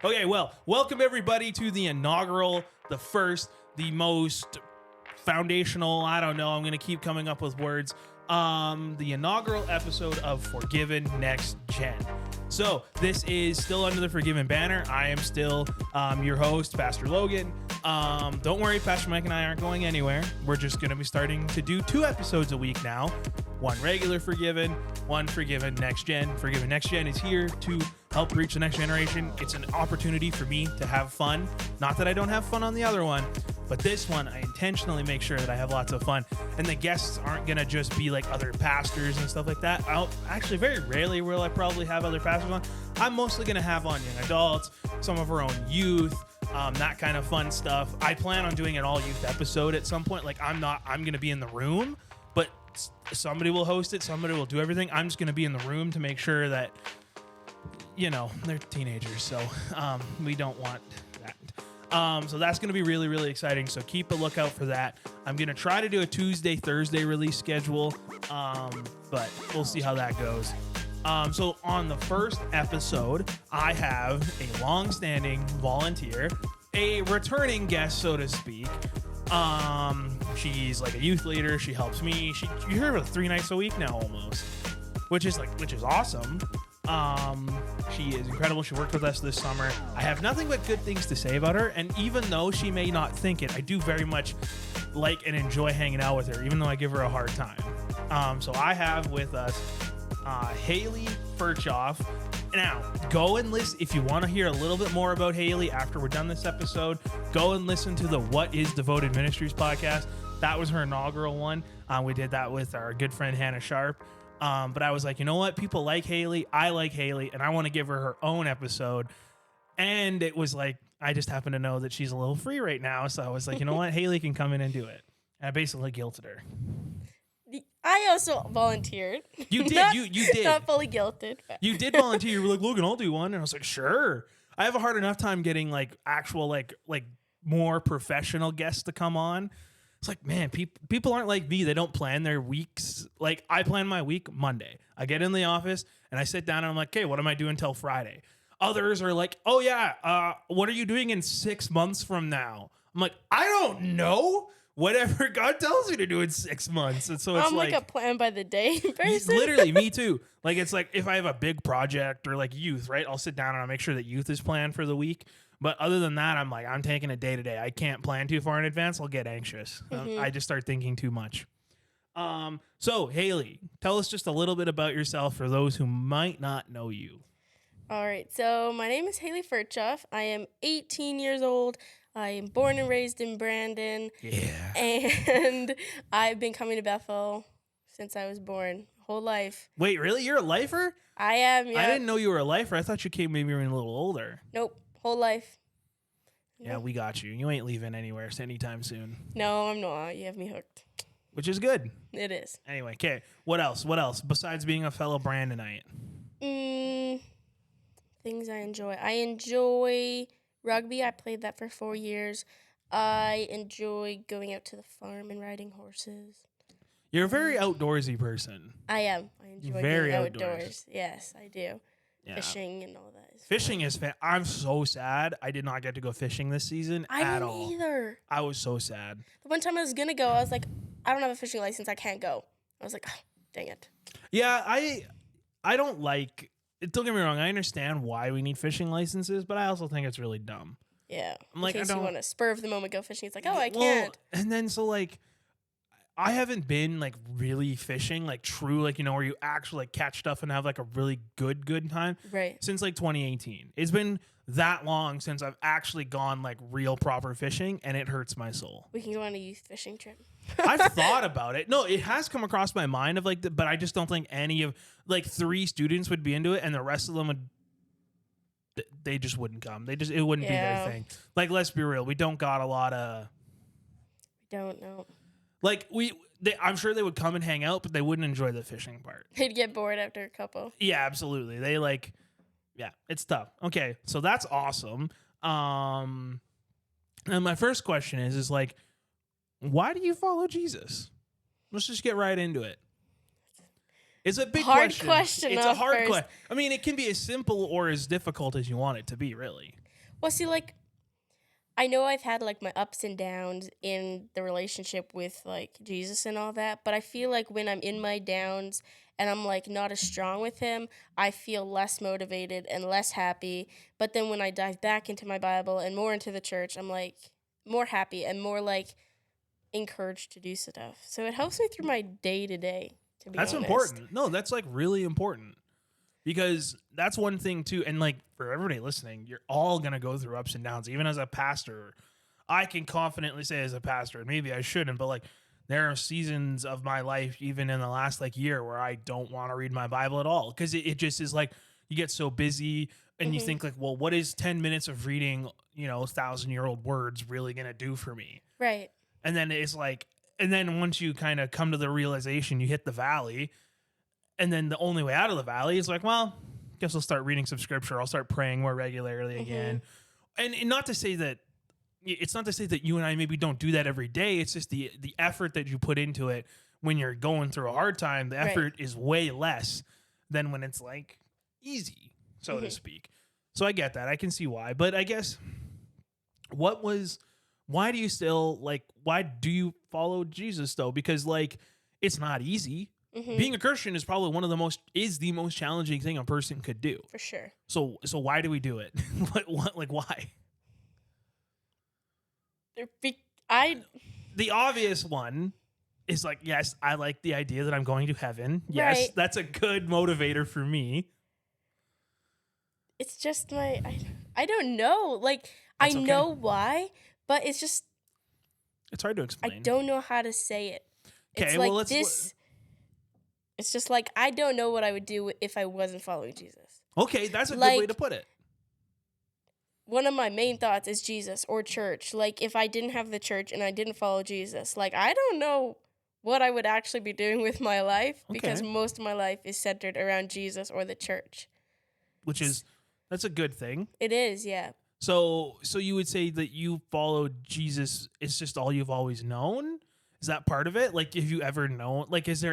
Okay, well, welcome everybody to the inaugural, the first, the most foundational, I don't know, I'm going to keep coming up with words, the inaugural episode of Forgiven Next Gen. So this is still under the Forgiven banner. I am still your host, Pastor Logan. Don't worry, Pastor Mike and I aren't going anywhere. We're just going to be starting to do 2 episodes a week now. One regular Forgiven, one Forgiven Next Gen. Forgiven Next Gen is here to help reach the next generation. It's an opportunity for me to have fun. Not that I don't have fun on the other one, but this one, I intentionally make sure that I have lots of fun. And the guests aren't going to just be like other pastors and stuff like that. Actually, very rarely will I probably have other pastors on. I'm mostly going to have on young adults, some of our own youth, that kind of fun stuff. I plan on doing an all-youth episode at some point. Like, I'm going to be in the room, but somebody will host it. Somebody will do everything. I'm just going to be in the room to make sure that, you know, they're teenagers. So we don't want that. So that's going to be really, really exciting. So keep a lookout for that. I'm going to try to do a Tuesday, Thursday release schedule, but we'll see how that goes. So on the first episode, I have a long-standing volunteer, a returning guest, so to speak. She's like a youth leader. She helps me. You hear her 3 nights a week now almost, which is awesome. She is incredible. She worked with us this summer. I have nothing but good things to say about her. And even though she may not think it, I do very much like and enjoy hanging out with her, even though I give her a hard time. So I have with us, Haley Furchoff. Now, go and listen. If you want to hear a little bit more about Haley after we're done this episode, go and listen to the What is Devoted Ministries podcast. That was her inaugural one. We did that with our good friend Hannah Sharp. But I was like, you know what? People like Haley. I like Haley, and I want to give her own episode. And it was like, I just happen to know that she's a little free right now. So I was like, you know what? Haley can come in and do it. And I basically guilted her. I also volunteered. You did. You did. Not fully guilted. But. You did volunteer. You were like, Logan, I'll do one. And I was like, sure. I have a hard enough time getting like actual, like more professional guests to come on. It's like, man, people aren't like me. They don't plan their weeks. Like, I plan my week Monday. I get in the office and I sit down and I'm like, okay, what am I doing until Friday? Others are like, oh yeah, what are you doing in 6 months from now? I'm like, I don't know. Whatever God tells you to do in 6 months. And so it's I'm like a plan by the day person. Literally, me too. Like, it's like if I have a big project or like youth, right? I'll sit down and I'll make sure that youth is planned for the week. But other than that, I'm like, I'm taking it day to day. I can't plan too far in advance. I'll get anxious. I just start thinking too much. So, Haley, tell us just a little bit about yourself for those who might not know you. All right. So my name is Haley Furchoff. I am 18 years old. I am born and raised in Brandon. Yeah. And I've been coming to Bethel since I was born, whole life. Wait, really? You're a lifer? I am, yeah. I didn't know you were a lifer. I thought you came maybe when you were a little older. Nope, whole life. Yeah, we got you. You ain't leaving anywhere anytime soon. No, I'm not. You have me hooked. Which is good. It is. Anyway, okay. What else? Besides being a fellow Brandonite? Things I enjoy. I enjoy rugby. I played that for 4 years. I enjoy going out to the farm and riding horses. You're a very outdoorsy person. I am. I enjoy very being outdoors. outdoors. Yes, I do. Yeah. Fishing and all that. Fishing is fun. I'm so sad I did not get to go fishing this season at all. I didn't either. I was so sad. The one time I was going to go, I was like, I don't have a fishing license. I can't go. I was like, oh, dang it. Yeah, I don't like... Don't get me wrong. I understand why we need fishing licenses, but I also think it's really dumb. Yeah. I'm like, in case I don't you want to spur of the moment go fishing. It's like, oh, I can't. And then so like, I haven't been like really fishing, like true, like, you know, where you actually like catch stuff and have like a really good time. Right. Since like 2018. It's been that long since I've actually gone like real proper fishing, and it hurts my soul. We can go on a youth fishing trip. I've thought about it. No, it has come across my mind of like, but I just don't think any of like 3 students would be into it, and the rest of them would. They just wouldn't come. It wouldn't be their thing. Like, let's be real. We don't got a lot of. We don't know. Like I'm sure they would come and hang out, but they wouldn't enjoy the fishing part. They'd get bored after a couple. Yeah, absolutely. They like, yeah, it's tough. Okay, so that's awesome. And my first question is like, why do you follow Jesus? Let's just get right into it. It's a big question. It's a hard question. I mean, it can be as simple or as difficult as you want it to be, really. Well, see, like, I know I've had like my ups and downs in the relationship with like Jesus and all that, but I feel like when I'm in my downs and I'm like not as strong with him, I feel less motivated and less happy. But then when I dive back into my Bible and more into the church, I'm like more happy and more like encouraged to do stuff. So it helps me through my day to day, to be That's honest. important. No, that's like really important. Because that's one thing too, and like for everybody listening, you're all gonna go through ups and downs. Even as a pastor, I can confidently say as a pastor, and maybe I shouldn't, but like there are seasons of my life, even in the last like year, where I don't want to read my Bible at all because it just is like you get so busy and you Mhm. think like, well, what is 10 minutes of reading, 1,000-year-old words really gonna do for me? Right. And then it's like, and then once you kind of come to the realization, you hit the valley and then the only way out of the valley is like, well, guess I'll start reading some scripture. I'll start praying more regularly Mhm. again. And not to say that it's not to say that you and I maybe don't do that every day. It's just the effort that you put into it when you're going through a hard time. The Right. effort is way less than when it's like easy, so to Mhm. speak. So I get that. I can see why. But I guess what was why do you still like why do you follow Jesus though? Because like it's not easy. Mhm. Being a Christian is probably one of the most challenging thing a person could do. For sure. So why do we do it? what like why? I The obvious one is like, yes, I like the idea that I'm going to heaven. Yes, right. that's a good motivator for me. It's just I don't know. Like I That's okay. know why, but it's just It's hard to I explain. don't know how to say it. It's Okay, well like let's this. It's just like I don't know what I would do if I wasn't following Jesus. okay, that's a good way to Like put it. one of my main thoughts is Jesus or church. Like if I didn't have the church and I didn't follow Jesus, like I don't know what I would actually be doing with my life because Okay. most of my life is centered around Jesus or the church. Which is that's a good thing. It is, yeah. So you would say that you followed Jesus, it's just all you've always known? Is that part of it? Like have you ever known like has there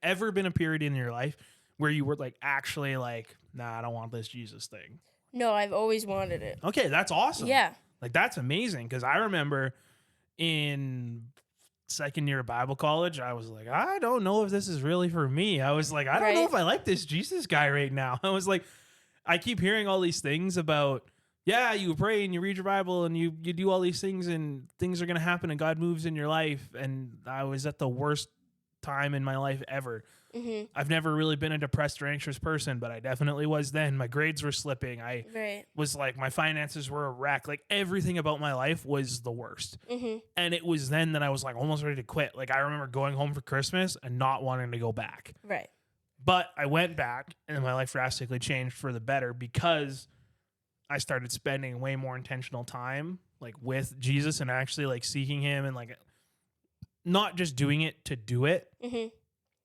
ever been a period in your life where you were like actually like, nah, I don't want this Jesus thing? No, I've always wanted it. Okay, that's awesome. Yeah. Like that's amazing because I remember in second year of Bible college, I was like, I don't know if this is really for me. I was like, I don't know Right. if I like this Jesus guy right now. I was like, I keep hearing all these things about, yeah, you pray and you read your Bible and you do all these things and things are gonna happen and God moves in your life. And I was at the worst time in my life ever. Mhm. I've never really been a depressed or anxious person, but I definitely was then. My grades were slipping. I Right. was like, my finances were a wreck. Like everything about my life was the worst. Mhm. And it was then that I was like almost ready to quit. Like I remember going home for Christmas and not wanting to go back. Right. But I went back and my life drastically changed for the better because I started spending way more intentional time like with Jesus and actually like seeking him and like not just doing it to do it. Mhm.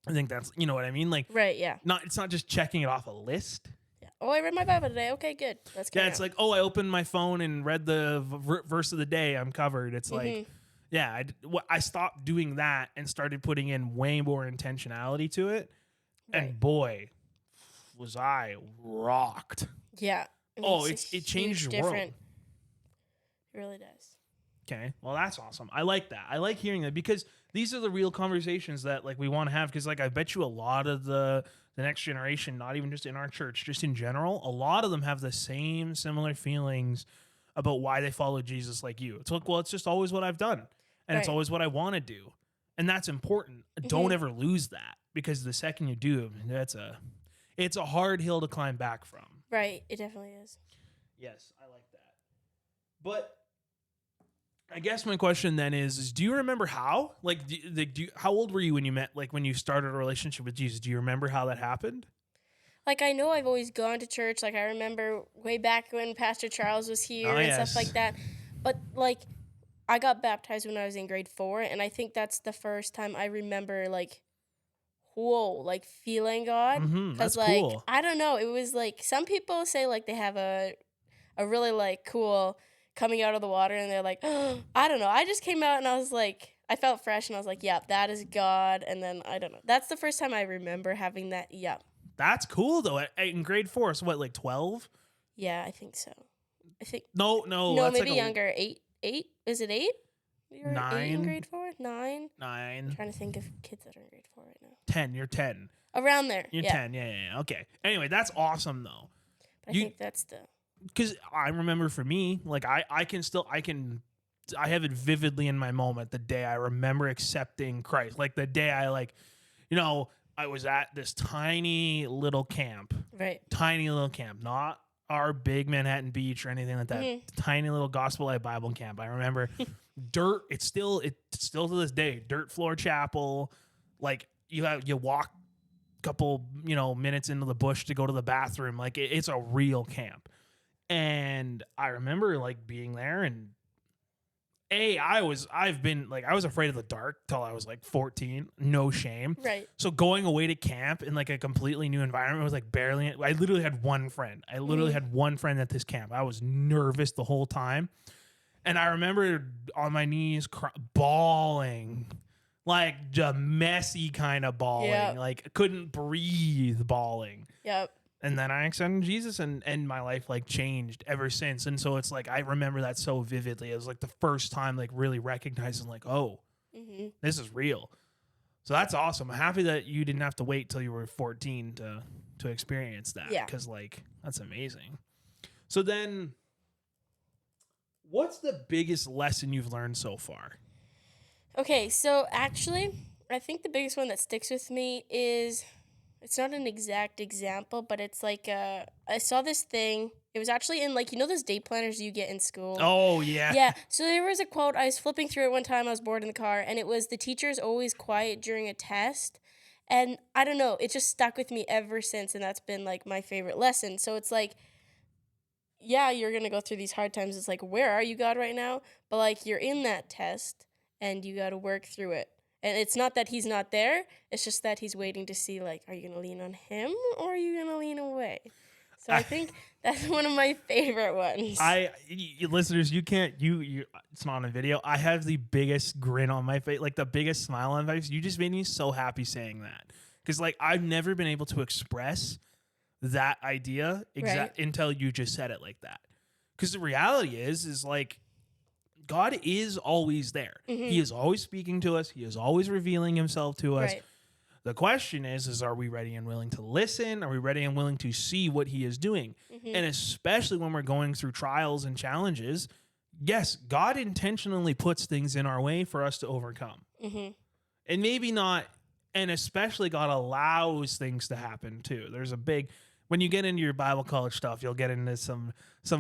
I think that's you know what I mean? Like Right, yeah. not it's not just checking it off a list. Yeah. Oh, I read my Bible today. Okay, good. Let's go. Yeah, it's like, oh, I opened my phone and read the verse of the day. I'm covered. It's like, yeah, I stopped doing that and started putting in way more intentionality to it. Right. And boy, was I rocked. Yeah. Oh, Makes a it changed huge your world. difference. It really does. Okay, well that's awesome. I like that. I like hearing that because these are the real conversations that like we want to have. Because like I bet you a lot of the next generation, not even just in our church, just in general, a lot of them have the same similar feelings about why they follow Jesus like you. It's like, well, it's just always what I've done, and it's Right. always what I want to do, and that's important. Don't ever lose that because the second you do, it's a hard hill to climb back from. Right. It definitely is. Yes, I like that. But I guess my question then is do you remember how? Like, how old were you when you met? Like, when you started a relationship with Jesus? Do you remember how that happened? Like I know I've always gone to church. Like I remember way back when Pastor Charles was here Oh, and yes. stuff like that. But like I got baptized when I was in grade 4, and I think that's the first time I remember like whoa, like feeling God. That's Like cool. I don't know, it was like some people say like they have a really like cool coming out of the water and they're like, oh, I don't know. I just came out and I was like, I felt fresh and I was like, yep, that is God. And then I don't know. That's the first time I remember having that. Yep. That's cool though. In grade 4, so what, like 12? Yeah, I think so. I think No, that's maybe like younger. Eight? Is it 8? You're 8 in 9. grade 4? 9? I'm 9. trying to think of kids that are in grade 4 right now. 10. You're 10. Around there. You're Yeah. 10. Yeah. Okay. Anyway, that's awesome though. But I think that's the Because I remember for me, like I have it vividly in my moment the day I remember accepting Christ. Like the day I I was at this tiny little camp, not our big Manhattan Beach or anything like that. Tiny little Gospel Light Bible camp. I remember dirt. It's still to this day dirt floor chapel. Like you walk a couple minutes into the bush to go to the bathroom. Like it's a real camp. And I remember like being there and I was afraid of the dark till I was like 14, no shame. right. So going away to camp in like a completely new environment was like I literally had one friend. I literally had one friend at this camp. I was nervous the whole time. And I remember on my knees bawling, like a messy kind of bawling, like couldn't breathe bawling. Yep. And then I accepted Jesus and my life like changed ever since. And so it's like, I remember that so vividly. It was like the first time like really recognizing like, oh, this is real. So that's awesome. I'm happy that you didn't have to wait till you were 14 to experience that. Yeah. Cause like, that's amazing. So then what's the biggest lesson you've learned so far? Okay. So actually, I think the biggest one that sticks with me is, it's not an exact example, but it's like I saw this thing. It was actually in like, those day planners you get in school. Oh, yeah. Yeah. So there was a quote. I was flipping through it one time. I was bored in the car, and it was, "The teacher is always quiet during a test." And I don't know. It just stuck with me ever since, and that's been like my favorite lesson. So it's like, yeah, you're going to go through these hard times. It's like, where are you, God, right now? But like, you're in that test, and you got to work through it. And it's not that he's not there. It's just that he's waiting to see, like, are you going to lean on him or are you going to lean away? So I think that's one of my favorite ones. Listeners, you can't, it's not on a video. I have the biggest grin on my face, like the biggest smile on my face. You just made me so happy saying that. Because, like, I've never been able to express that idea until you just said it like that. Because the reality is like, God is always there. He is always speaking to us. He is always revealing himself to us. Right. The question is are we ready and willing to listen? Are we ready and willing to see what he is doing? And especially when we're going through trials and challenges, yes, God intentionally puts things in our way for us to overcome. And maybe not, and especially God allows things to happen too. There's a big, when you get into your Bible college stuff, you'll get into some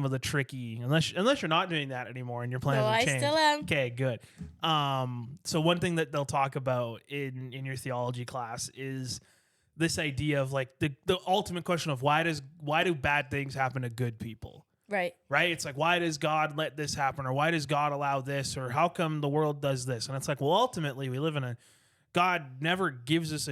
of the tricky, unless you're not doing that anymore and your plans have changed. I still am. Okay, good. So one thing that they'll talk about in your theology class is this idea of like the ultimate question of why do bad things happen to good people? Right. Right? It's like, why does God let this happen? Or why does God allow this? Or how come the world does this? And it's like, well, ultimately we live in God never gives us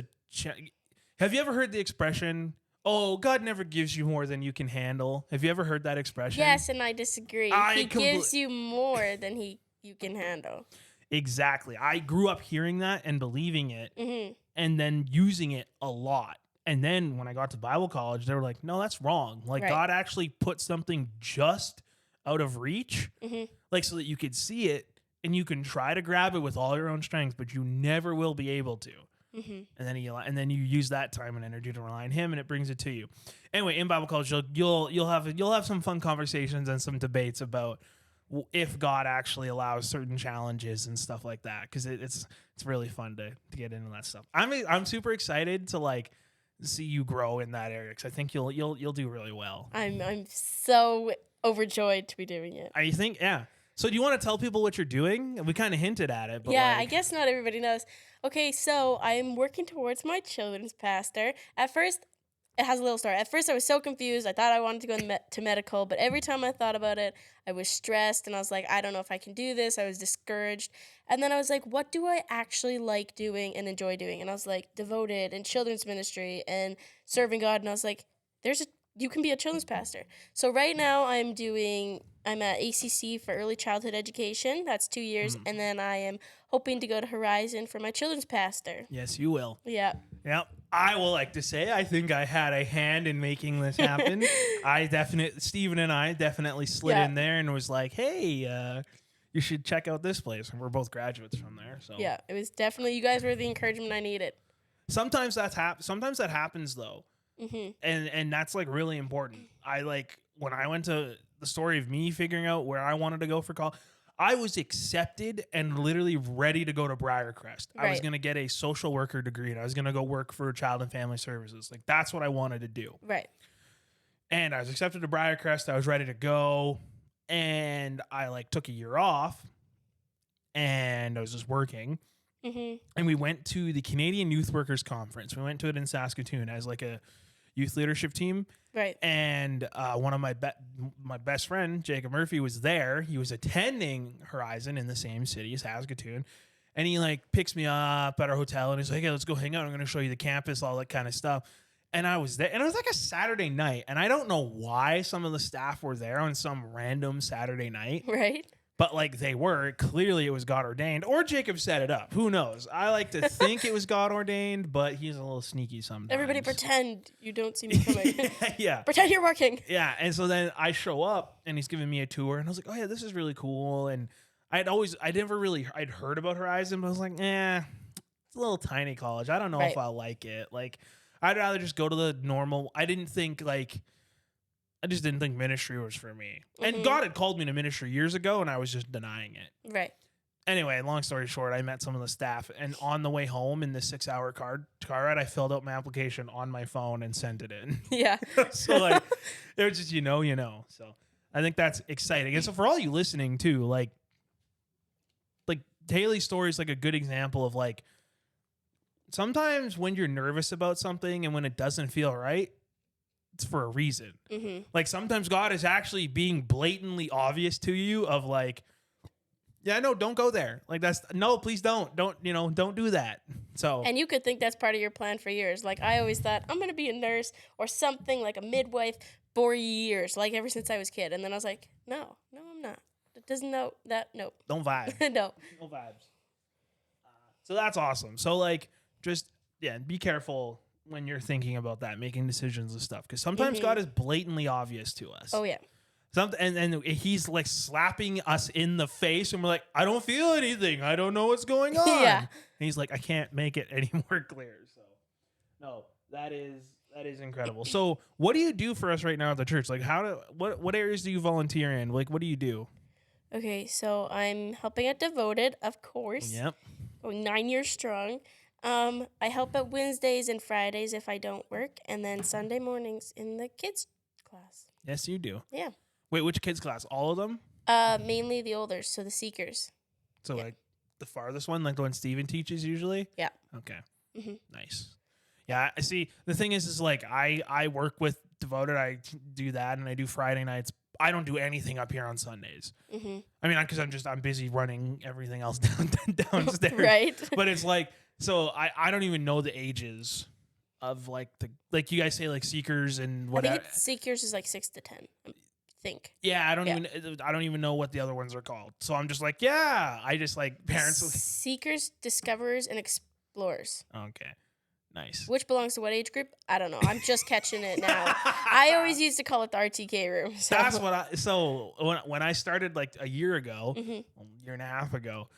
have you ever heard the expression, oh, God never gives you more than you can handle? Have you ever heard that expression? Yes, and I disagree. He gives you more than you can handle. Exactly. I grew up hearing that and believing it and then using it a lot. And then when I got to Bible college, they were like, no, that's wrong. Like God actually put something just out of reach, like so that you could see it and you can try to grab it with all your own strength, but you never will be able to. And then you use that time and energy to rely on him, and it brings it to you. Anyway, in Bible college, you'll have some fun conversations and some debates about if God actually allows certain challenges and stuff like that, because it's really fun to get into that stuff. I'm super excited to like see you grow in that area, because I think you'll do really well. I'm so overjoyed to be doing it. I think, yeah. So do you want to tell people what you're doing? We kind of hinted at it, but yeah, I guess not everybody knows. Okay, so I'm working towards my children's pastor. At first, it has a little story. At first, I was so confused. I thought I wanted to go to medical, but every time I thought about it, I was stressed, and I was like, I don't know if I can do this. I was discouraged. And then I was like, what do I actually like doing and enjoy doing? And I was like, devoted and children's ministry and serving God. And I was like, you can be a children's pastor. So right now I'm at ACC for early childhood education. That's 2 years. And then I am hoping to go to Horizon for my children's pastor. Yes, you will. Yeah. Yep. I will like to say I think I had a hand in making this happen. Steven and I definitely slid in there and was like, hey, you should check out this place. And we're both graduates from there. So Yeah, it was definitely, you guys were the encouragement I needed. sometimes sometimes that happens though. And that's like really important. I like when I went to the story of me figuring out where I wanted to go for college, I was accepted and literally ready to go to Briarcrest. I was going to get a social worker degree and I was going to go work for Child and Family Services. Like that's what I wanted to do. Right. And I was accepted to Briarcrest. I was ready to go. And I like took a year off and I was just working. And we went to the Canadian Youth Workers Conference. We went to it in Saskatoon as like a youth leadership team. Right. And one of my best friend, Jacob Murphy, was there. He was attending Horizon in the same city as Saskatoon. And he like picks me up at our hotel and he's like, hey, let's go hang out. I'm going to show you the campus, all that kind of stuff. And I was there. And it was like a Saturday night. And I don't know why some of the staff were there on some random Saturday night. Right. But like they were, clearly it was God ordained, or Jacob set it up. Who knows? I like to think it was God ordained, but he's a little sneaky sometimes. Everybody pretend you don't see me coming. Yeah. Pretend you're working. Yeah. And so then I show up and he's giving me a tour and I was like, oh yeah, this is really cool. And I'd heard about Horizon, but I was like, it's a little tiny college. I don't know if I'll like it. Like I'd rather just go to the normal. I just didn't think ministry was for me. And God had called me to ministry years ago and I was just denying it. Right. Anyway, long story short, I met some of the staff and on the way home in the 6-hour car ride, I filled out my application on my phone and sent it in. Yeah. So like, it was just, you know. So I think that's exciting. And so for all you listening too, like Haley's story is like a good example of like, sometimes when you're nervous about something and when it doesn't feel right, it's for a reason. Like sometimes God is actually being blatantly obvious to you of like, yeah, no, don't go there. Like please don't do that. So, and you could think that's part of your plan for years. Like I always thought I'm going to be a nurse or something like a midwife for years, like ever since I was a kid. And then I was like, no, I'm not. It doesn't know that. Nope. Don't vibe. No vibes. So that's awesome. So like, just, be careful when you're thinking about that, making decisions and stuff. Because sometimes God is blatantly obvious to us. Oh, yeah. And he's like slapping us in the face and we're like, I don't feel anything. I don't know what's going on. Yeah. And he's like, I can't make it any more clear. So, no, that is incredible. So what do you do for us right now at the church? Like what areas do you volunteer in? Like, what do you do? Okay, so I'm helping at Devoted, of course. Yep. Going 9 years strong. I help at Wednesdays and Fridays if I don't work, and then Sunday mornings in the kids class. Yes, you do. Yeah. Wait, which kids class? All of them? Mainly the olders, so the Seekers. So like the farthest one, like the one Steven teaches usually? Yeah. Okay. Nice. Yeah, I see. The thing is like I work with Devoted. I do that, and I do Friday nights. I don't do anything up here on Sundays. I mean, because I'm busy running everything else downstairs. Right. But it's like, so I don't even know the ages of like you guys say like Seekers and whatever. I think Seekers is like 6 to 10. I think. Yeah, I don't even know what the other ones are called. So I'm just like, I just like parents. Seekers, Discoverers, and Explorers. Okay. Nice. Which belongs to what age group? I don't know. I'm just catching it now. I always used to call it the RTK room. So. That's what when I started like a year ago, a year and a half ago,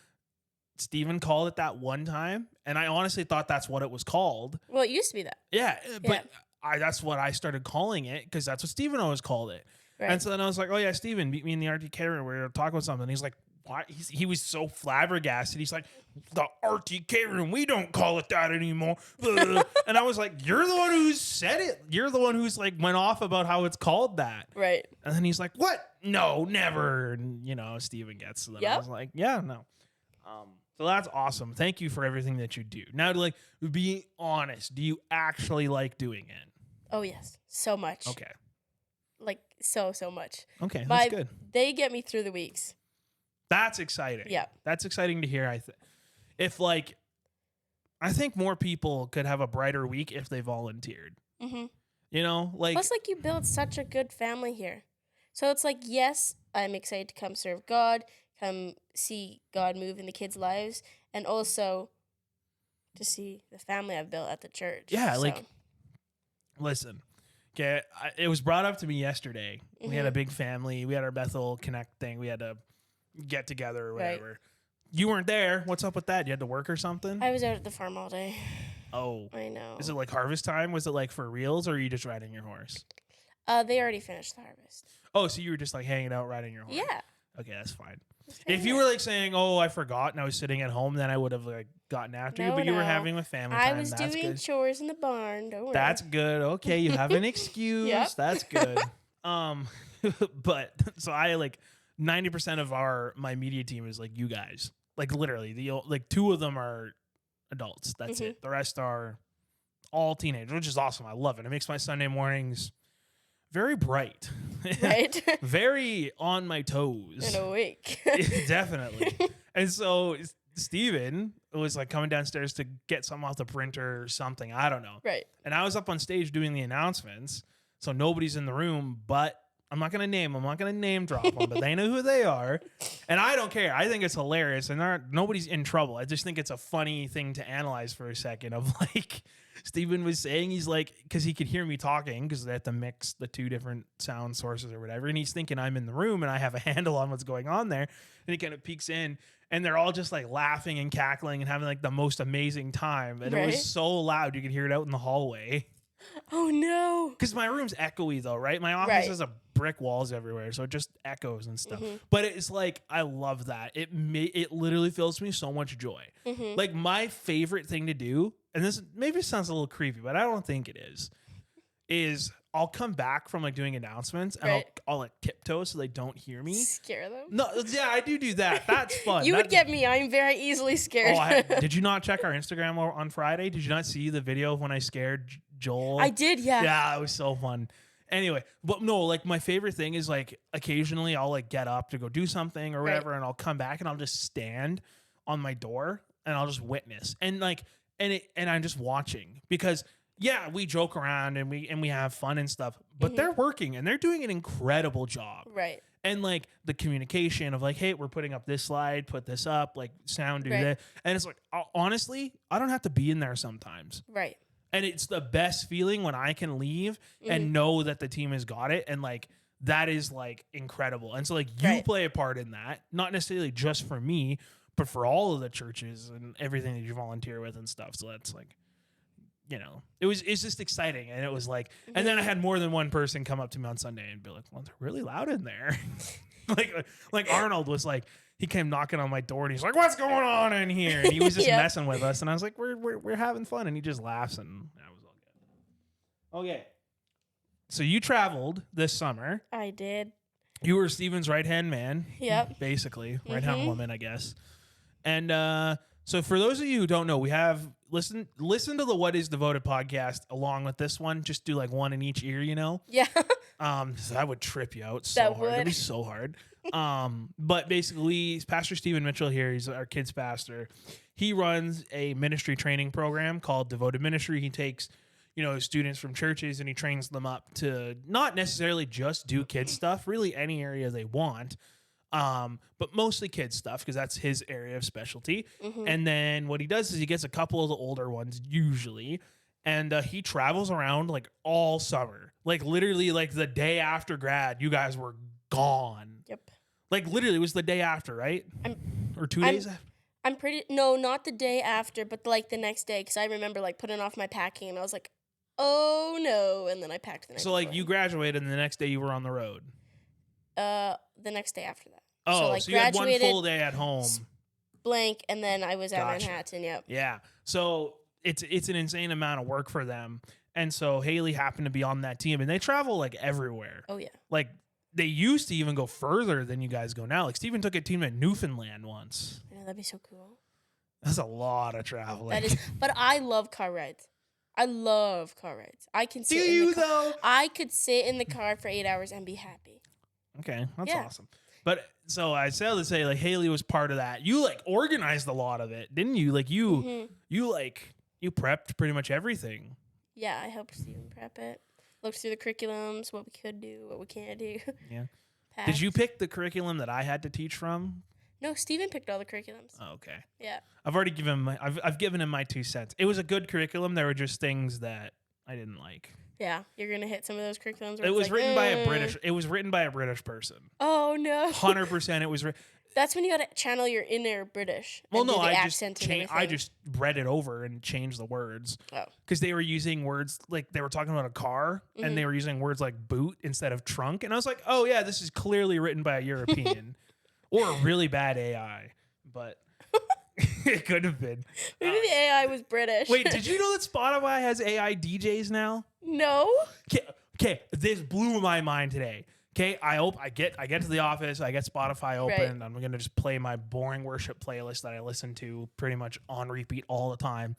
Steven called it that one time, and I honestly thought that's what it was called. Well, it used to be that. Yeah, but that's what I started calling it because that's what Steven always called it. Right. And so then I was like, oh yeah, Steven, meet me in the RTK room. We're going to talk about something. And he's like, why? He was so flabbergasted. He's like, the RTK room, we don't call it that anymore. And I was like, you're the one who said it. You're the one who's like went off about how it's called that. Right. And then he's like, what? No, never. And Steven gets. So then I was like, yeah, no. So that's awesome. Thank you for everything that you do. Now, to be honest, do you actually like doing it? Oh, yes. So much. Okay. Like, so much. Okay, that's good. They get me through the weeks. That's exciting. Yeah. That's exciting to hear. I think more people could have a brighter week if they volunteered. Plus, you build such a good family here. So it's like, yes, I'm excited to come serve God, come see God move in the kids' lives, and also to see the family I've built at the church. Yeah, so. like, listen. Okay, it was brought up to me yesterday. We had a Mhm. big family. We had our Bethel Connect thing. We had to get together or Right. whatever. You weren't there. What's up with that? You had to work or something? I was out at the farm all day. Oh. I know. Is it like harvest time? Was it like for reals, or are you just riding your horse? They already finished the harvest. Oh, so you were just like hanging out riding your horse? Yeah. Okay, that's fine. Just If hanging you out. were like saying, "Oh, I forgot," and I was sitting at home, then I would have like gotten after you. No, But you were no. having with family I time. was That's doing good. chores in the barn. Don't worry. That's good. Okay, you have an excuse. Yep. That's good. But so I like 90% of my media team is like you guys. Like literally, like 2 of them are adults. That's Mhm. it. The rest are all teenagers, which is awesome. I love it. It makes my Sunday mornings very bright. Right. Very on my toes. And awake. Definitely. And so Steven was like coming downstairs to get something off the printer or something. I don't know. Right. And I was up on stage doing the announcements. So nobody's in the room, but I'm not going to name them. I'm not going to name drop them, but they know who they are. And I don't care. I think it's hilarious. And nobody's in trouble. I just think it's a funny thing to analyze for a second of like, Steven was saying, he's like, because he could hear me talking because they have to mix the 2 different sound sources or whatever. And he's thinking I'm in the room and I have a handle on what's going on there. And he kind of peeks in and they're all just like laughing and cackling and having like the most amazing time. And it Right. was so loud. You could hear it out in the hallway. Oh, no. Because my room's echoey though, right? My office Right. has a brick walls everywhere, so it just echoes and stuff. Mhm. But it's like I love that. It literally fills me so much joy. Mhm. Like my favorite thing to do, and this maybe sounds a little creepy, but I don't think it is I'll come back from like doing announcements and Right. I'll like tiptoe so they don't hear me. Scare them. No, yeah, I do that. That's fun. You would That's- get me. I'm very easily scared. did you not check our Instagram on Friday? Did you not see the video of when I scared Joel? I did, yeah. Yeah, it was so fun. Anyway, but no, like my favorite thing is like occasionally I'll like get up to go do something or Right. whatever, and I'll come back and I'll just stand on my door and I'll just witness and like and I'm just watching because yeah, we joke around and we have fun and stuff, but Mhm. they're working and they're doing an incredible job. Right. And like the communication of like, hey, we're putting up this slide, put this up, like sound do Right. that, and it's like honestly, I don't have to be in there sometimes. Right. And it's the best feeling when I can leave and know that the team has got it. And like, that is like incredible. And so like you Right. play a part in that, not necessarily just for me, but for all of the churches and everything that you volunteer with and stuff. So that's like, you know, it's just exciting. And it was like, and then I had more than one person come up to me on Sunday and be like, well, they're really loud in there. like Arnold was like, he came knocking on my door and he's like, what's going on in here? And he was just Yeah. messing with us. And I was like, we're having fun. And he just laughs and that was all good. Okay. So you traveled this summer. I did. You were Steven's right-hand man. Yep. Basically. Right-hand Mhm. woman, I guess. And so for those of you who don't know, we have listen to the What Is Devoted podcast along with this one. Just do like one in each ear, you know? Yeah. So that would trip you out so That hard. That'd be would. so hard. But basically, Pastor Stephen Mitchell here, he's our kids pastor. He runs a ministry training program called Devoted Ministry. He takes, you know, students from churches and he trains them up to not necessarily just do kids stuff, really any area they want. But mostly kids stuff because that's his area of specialty. And then what he does is he gets a couple of the older ones usually, and he travels around like all summer, like literally like the day after grad, you guys were gone. Yep. Like literally, it was the day after, right? Or 2 I'm- days after. I'm pretty no, not the day after, but like the next day, because I remember like putting off my packing and I was like, oh no, and then I packed the night So like before. you graduated, and the next day you were on the road. The next day after that. Oh, so, like you had one graduated, full day at home. blank, and then I was at Gotcha. Manhattan. Yep. Yeah. So it's an insane amount of work for them. And so Haley happened to be on that team, and they travel like everywhere. Oh yeah. Like they used to even go further than you guys go now. Like Steven took a team at Newfoundland once. Yeah, that'd be so cool. That's a lot of traveling. That is, but I love car rides. I love car rides. I can Do sit in you the car. though? I could sit in the car for 8 hours and be happy. Okay, that's Yeah. awesome. But so I said to say like Haley was part of that. You like organized a lot of it, didn't you? Like you you prepped pretty much everything. Yeah, I helped Steven prep it. Looked through the curriculums, what we could do, what we can't do. Yeah. Packed. Did you pick the curriculum that I had to teach from? No, Steven picked all the curriculums. Oh, okay. Yeah. I've already given him I've given him my 2 cents. It was a good curriculum. There were just things that I didn't like. Yeah, you're gonna hit some of those curriculums. Where It it's was like, written by a British. It was written by a British person. Oh no. 100%. It was. That's when you gotta channel your inner British. Well, and do no, the I just accent and changed. I everything. just read it over and changed the words. Oh. Because they were using words like they were talking about a car and they were using words like boot instead of trunk, and I was like, oh yeah, this is clearly written by a European or a really bad AI, but it could have been. Maybe the AI was British. Wait, did you know that Spotify has AI DJs now? No. Okay, this blew my mind today. Okay, I get to the office, I get Spotify open, Right. and I'm gonna just play my boring worship playlist that I listen to pretty much on repeat all the time.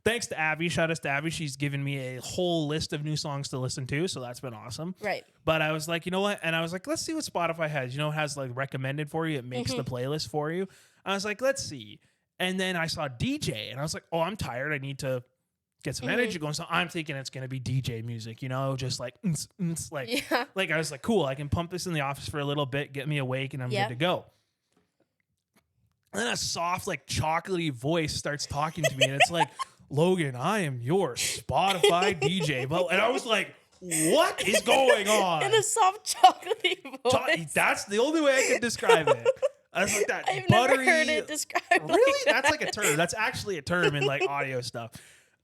Thanks to Abby, shout out to Abby. She's given me a whole list of new songs to listen to, so that's been awesome. Right. But I was like, you know what? And I was like, let's see what Spotify has. You know, it has like recommended for you. It makes the playlist for you. I was like, let's see. And then I saw DJ, and I was like, oh, I'm tired. I need to get some energy going. So I'm thinking it's going to be DJ music, you know, just like, like, Yeah. like I was like, cool, I can pump this in the office for a little bit, get me awake, and I'm Yeah. good to go. And then a soft, like, chocolatey voice starts talking to me, and it's like, Logan, I am your Spotify DJ. And I was like, what is going on? In a soft chocolatey voice. That's the only way I could describe it. I was like that I've buttery. never heard it described. Really? Like That's like a term. That's actually a term in like audio stuff.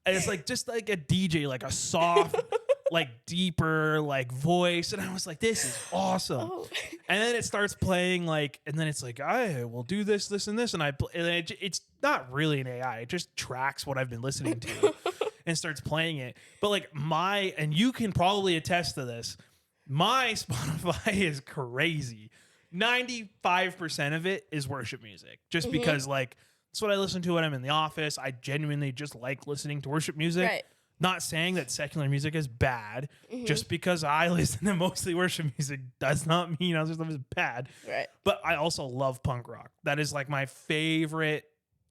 And it's like just like a DJ, like a soft, like deeper, like voice. And I was like, this is awesome. Oh. And then it starts playing like, and then it's like, I will do this, this, and this. And it's not really an AI. It just tracks what I've been listening to and starts playing it. But like and you can probably attest to this, my Spotify is crazy. 95% of it is worship music just because like that's what I listen to when I'm in the office. I genuinely just like listening to worship music. Right. Not saying that secular music is bad. Just because I listen to mostly worship music does not mean other stuff is bad. Right. But I also love punk rock. That is like my favorite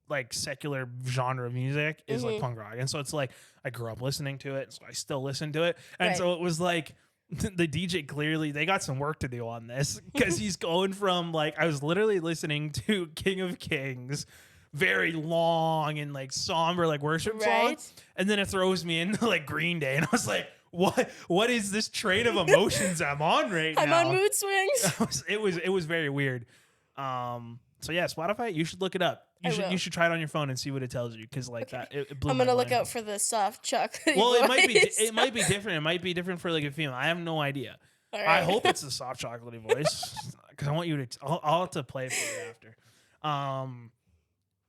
like secular genre of music is like punk rock. And so it's like I grew up listening to it, so I still listen to it. And so it was like the DJ clearly they got some work to do on this because he's going from like I was literally listening to King of Kings, very long and like somber like worship song, and then it throws me into like Green Day, and I was like, what is this train of emotions I'm on right now? I'm on mood swings. It was very weird. So yeah, Spotify, you should look it up. You should try it on your phone and see what it tells you because like that it blew I'm my gonna look mind. out for the soft chocolate. Well, it might be voice. it might be different. It might be different for like a female. I have no idea. All I right. hope it's a soft chocolatey voice because I want you to. I'll have to play it for you after.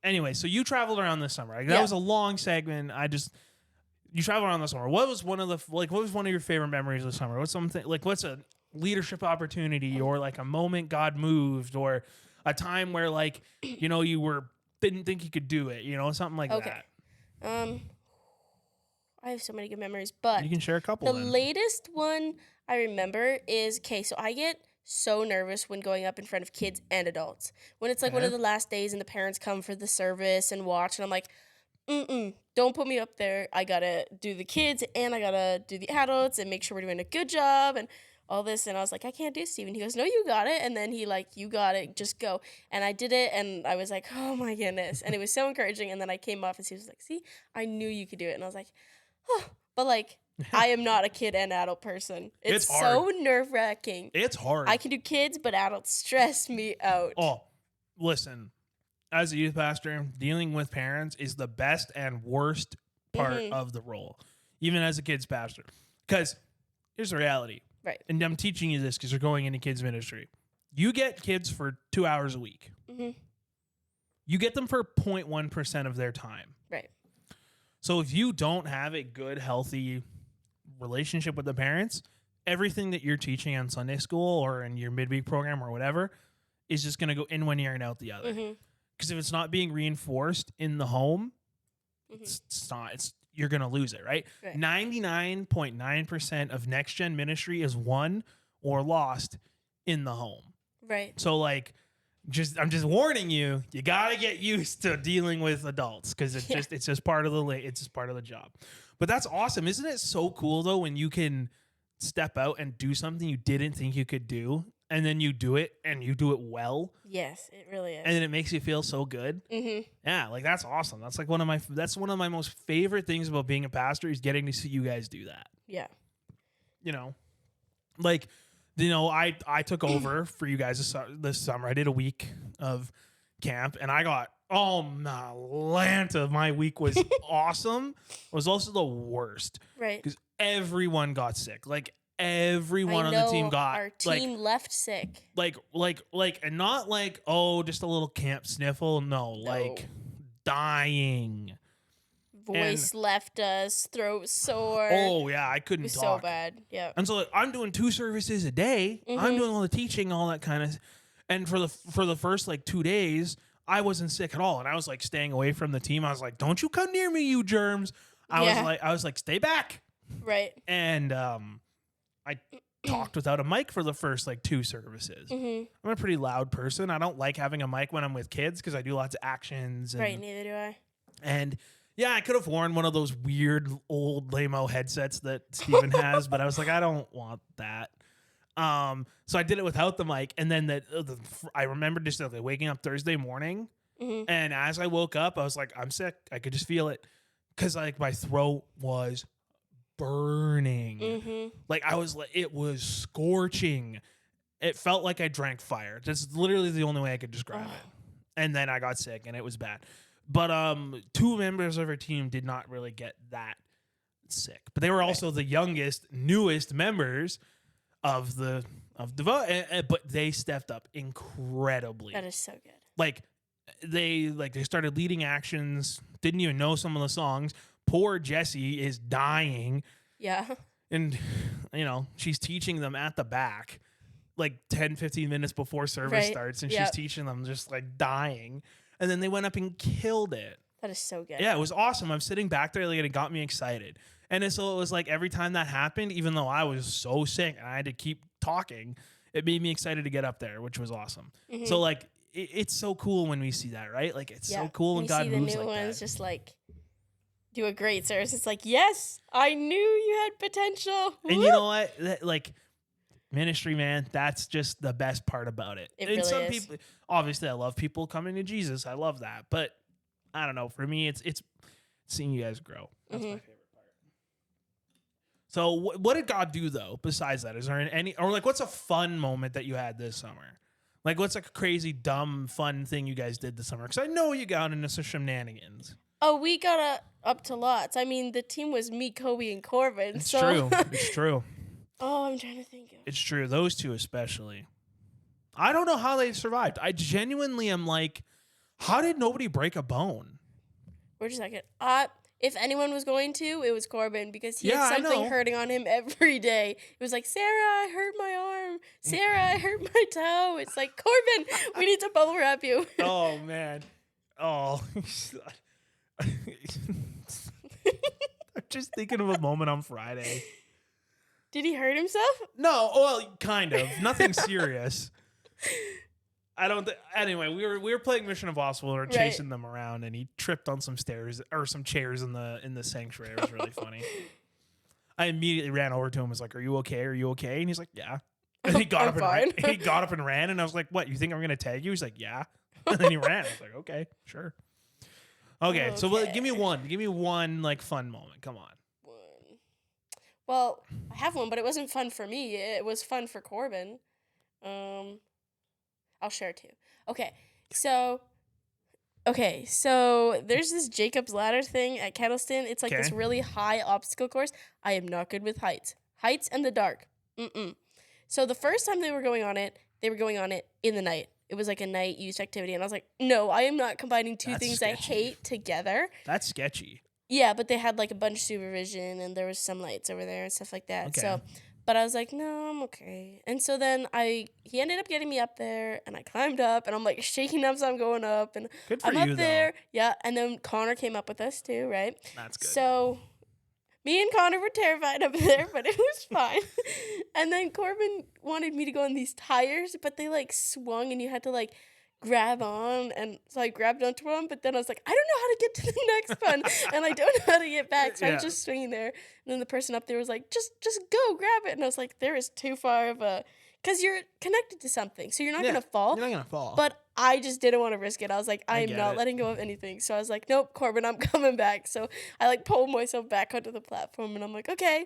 Anyway, so you traveled around this summer. Like, that Yeah. was a long segment. You traveled around this summer. What was one of your favorite memories this summer? What's something like what's a leadership opportunity or like a moment God moved or a time where like you know didn't think you could do it, you know, something like Okay. that. I have so many good memories, but You can share a couple. the Then. latest one I remember is so I get so nervous when going up in front of kids and adults. When it's like one of the last days and the parents come for the service and watch, and I'm like, don't put me up there. I gotta do the kids and I gotta do the adults and make sure we're doing a good job and all this. And I was like, I can't do it, Steven. He goes, no, you got it. And then he like, you got it, just go. And I did it, and I was like, oh my goodness. And it was so encouraging. And then I came off and he was like, see, I knew you could do it. And I was like, oh, but like, I am not a kid and adult person. It's so nerve-wracking. It's hard. I can do kids, but adults stress me out. Oh, listen. As a youth pastor, dealing with parents is the best and worst part of the role, even as a kids pastor. Because here's the reality. Right. And I'm teaching you this because you're going into kids ministry. You get kids for 2 hours a week. You get them for 0.1% of their time. Right. So if you don't have a good, healthy relationship with the parents, everything that you're teaching on Sunday school or in your midweek program or whatever is just going to go in one ear and out the other. Because if it's not being reinforced in the home, you're going to lose it, right? 99.9% of next gen ministry is won or lost in the home. Right. So like, I'm just warning you, you got to get used to dealing with adults because it's just part of the job. But that's awesome. Isn't it so cool though when you can step out and do something you didn't think you could do and then you do it and you do it well, Yes, it really is. and then it makes you feel so good. Mm-hmm. Yeah, like that's awesome. That's like one of my most favorite things about being a pastor is getting to see you guys do that. Yeah. You know, like, you know, I took over for you guys this summer. I did a week of camp, and I got Atlanta. My week was awesome. It was also the worst, Right. because everyone got sick. Like everyone on the team got our team left sick. like, and not like just a little camp sniffle. No, like dying. Voice left us, throat sore. Oh yeah, I couldn't it was talk. so bad. Yeah. And so like, I'm doing 2 services a day. I'm doing all the teaching, all that kind of. And for the first like 2 days, I wasn't sick at all, and I was like staying away from the team. I was like, "Don't you come near me, you germs!" I was like, "Stay back." Right. And I talked without a mic for the first like 2 services. Mm-hmm. I'm a pretty loud person. I don't like having a mic when I'm with kids because I do lots of actions. And, Right. Neither do I. And yeah, I could have worn one of those weird old lame-o headsets that Steven has, but I was like, I don't want that. So I did it without the mic, and then I remember just like, waking up Thursday morning, and as I woke up, I was like, I'm sick. I could just feel it, because like my throat was burning. Like I was like, it was scorching. It felt like I drank fire. That's literally the only way I could describe it. And then I got sick, and it was bad. But 2 members of our team did not really get that sick, but they were also the youngest, newest members of the but they stepped up incredibly. That is so good. Like they started leading actions, didn't even know some of the songs. Poor Jessie is dying. Yeah. And you know, she's teaching them at the back like 10-15 minutes before service starts, and she's teaching them just like dying. And then they went up and killed it. That is so good. Yeah, it was awesome. I'm sitting back there, like, and it got me excited. And so it was like every time that happened, even though I was so sick and I had to keep talking, it made me excited to get up there, which was awesome. So like, it's so cool when we see that, right? Like, it's so cool when God moves like that. You see the new ones just like do a great service. It's like, yes, I knew you had potential. And you know what? Like, ministry, man, that's just the best part about it. It really is. People, obviously, I love people coming to Jesus. I love that, but I don't know. For me, it's seeing you guys grow. That's my favorite part. So, what did God do though? Besides that, is there any, or like, what's a fun moment that you had this summer? Like, what's a crazy, dumb, fun thing you guys did this summer? Because I know you got into some shenanigans. Oh, we got up to lots. I mean, the team was me, Kobe, and Corbin. It's true. It's true. Oh, I'm trying to think of. It's true. Those 2 especially. I don't know how they survived. I genuinely am like, how did nobody break a bone? Wait a second. If anyone was going to, it was Corbin, because he had something hurting on him every day. It was like, Sarah, I hurt my arm. Sarah, I hurt my toe. It's like, Corbin, we need to bubble wrap you. Oh, man. Oh. I'm just thinking of a moment on Friday. Did he hurt himself? No, well, kind of. Nothing serious. I don't think. Anyway, we were playing Mission Impossible and we were chasing them around, and he tripped on some stairs or some chairs in the sanctuary. It was really funny. I immediately ran over to him. Was like, "Are you okay? Are you okay?" And he's like, "Yeah." And he got he got up and ran, and I was like, "What? You think I'm gonna tag you?" He's like, "Yeah." And then he ran. I was like, "Okay, sure." Okay, so give me one. Give me one like fun moment. Come on. Well, I have one, but it wasn't fun for me. It was fun for Corbin. I'll share 2. Okay, so there's this Jacob's Ladder thing at Kettleston. It's like this really high obstacle course. I am not good with heights and the dark. So the first time they were going on it in the night. It was like a night youth activity, and I was like, no, I am not combining 2 things sketchy. I hate together. That's sketchy. Yeah, but they had like a bunch of supervision, and there was some lights over there and stuff like that. Okay. So, but I was like, no, I'm okay. And so then he ended up getting me up there, and I climbed up, and I'm like shaking up, so I'm going up, and good for I'm you, up there. Though. Yeah, and then Connor came up with us too, right? That's good. So me and Connor were terrified up there, but it was fine. And then Corbin wanted me to go on these tires, but they like swung, and you had to like grab on, and so I grabbed onto one, but then I was like, I don't know how to get to the next one, and I don't know how to get back, so I was just swinging there, and then the person up there was like, just go grab it, and I was like, there is too far of a because you're connected to something, so you're not Yeah, gonna fall. You're not gonna fall. But I just didn't want to risk it. I was like, I I am get not it. letting go of anything. So I was like, nope, Corbin, I'm coming back. So I like pulled myself back onto the platform, and I'm like, okay,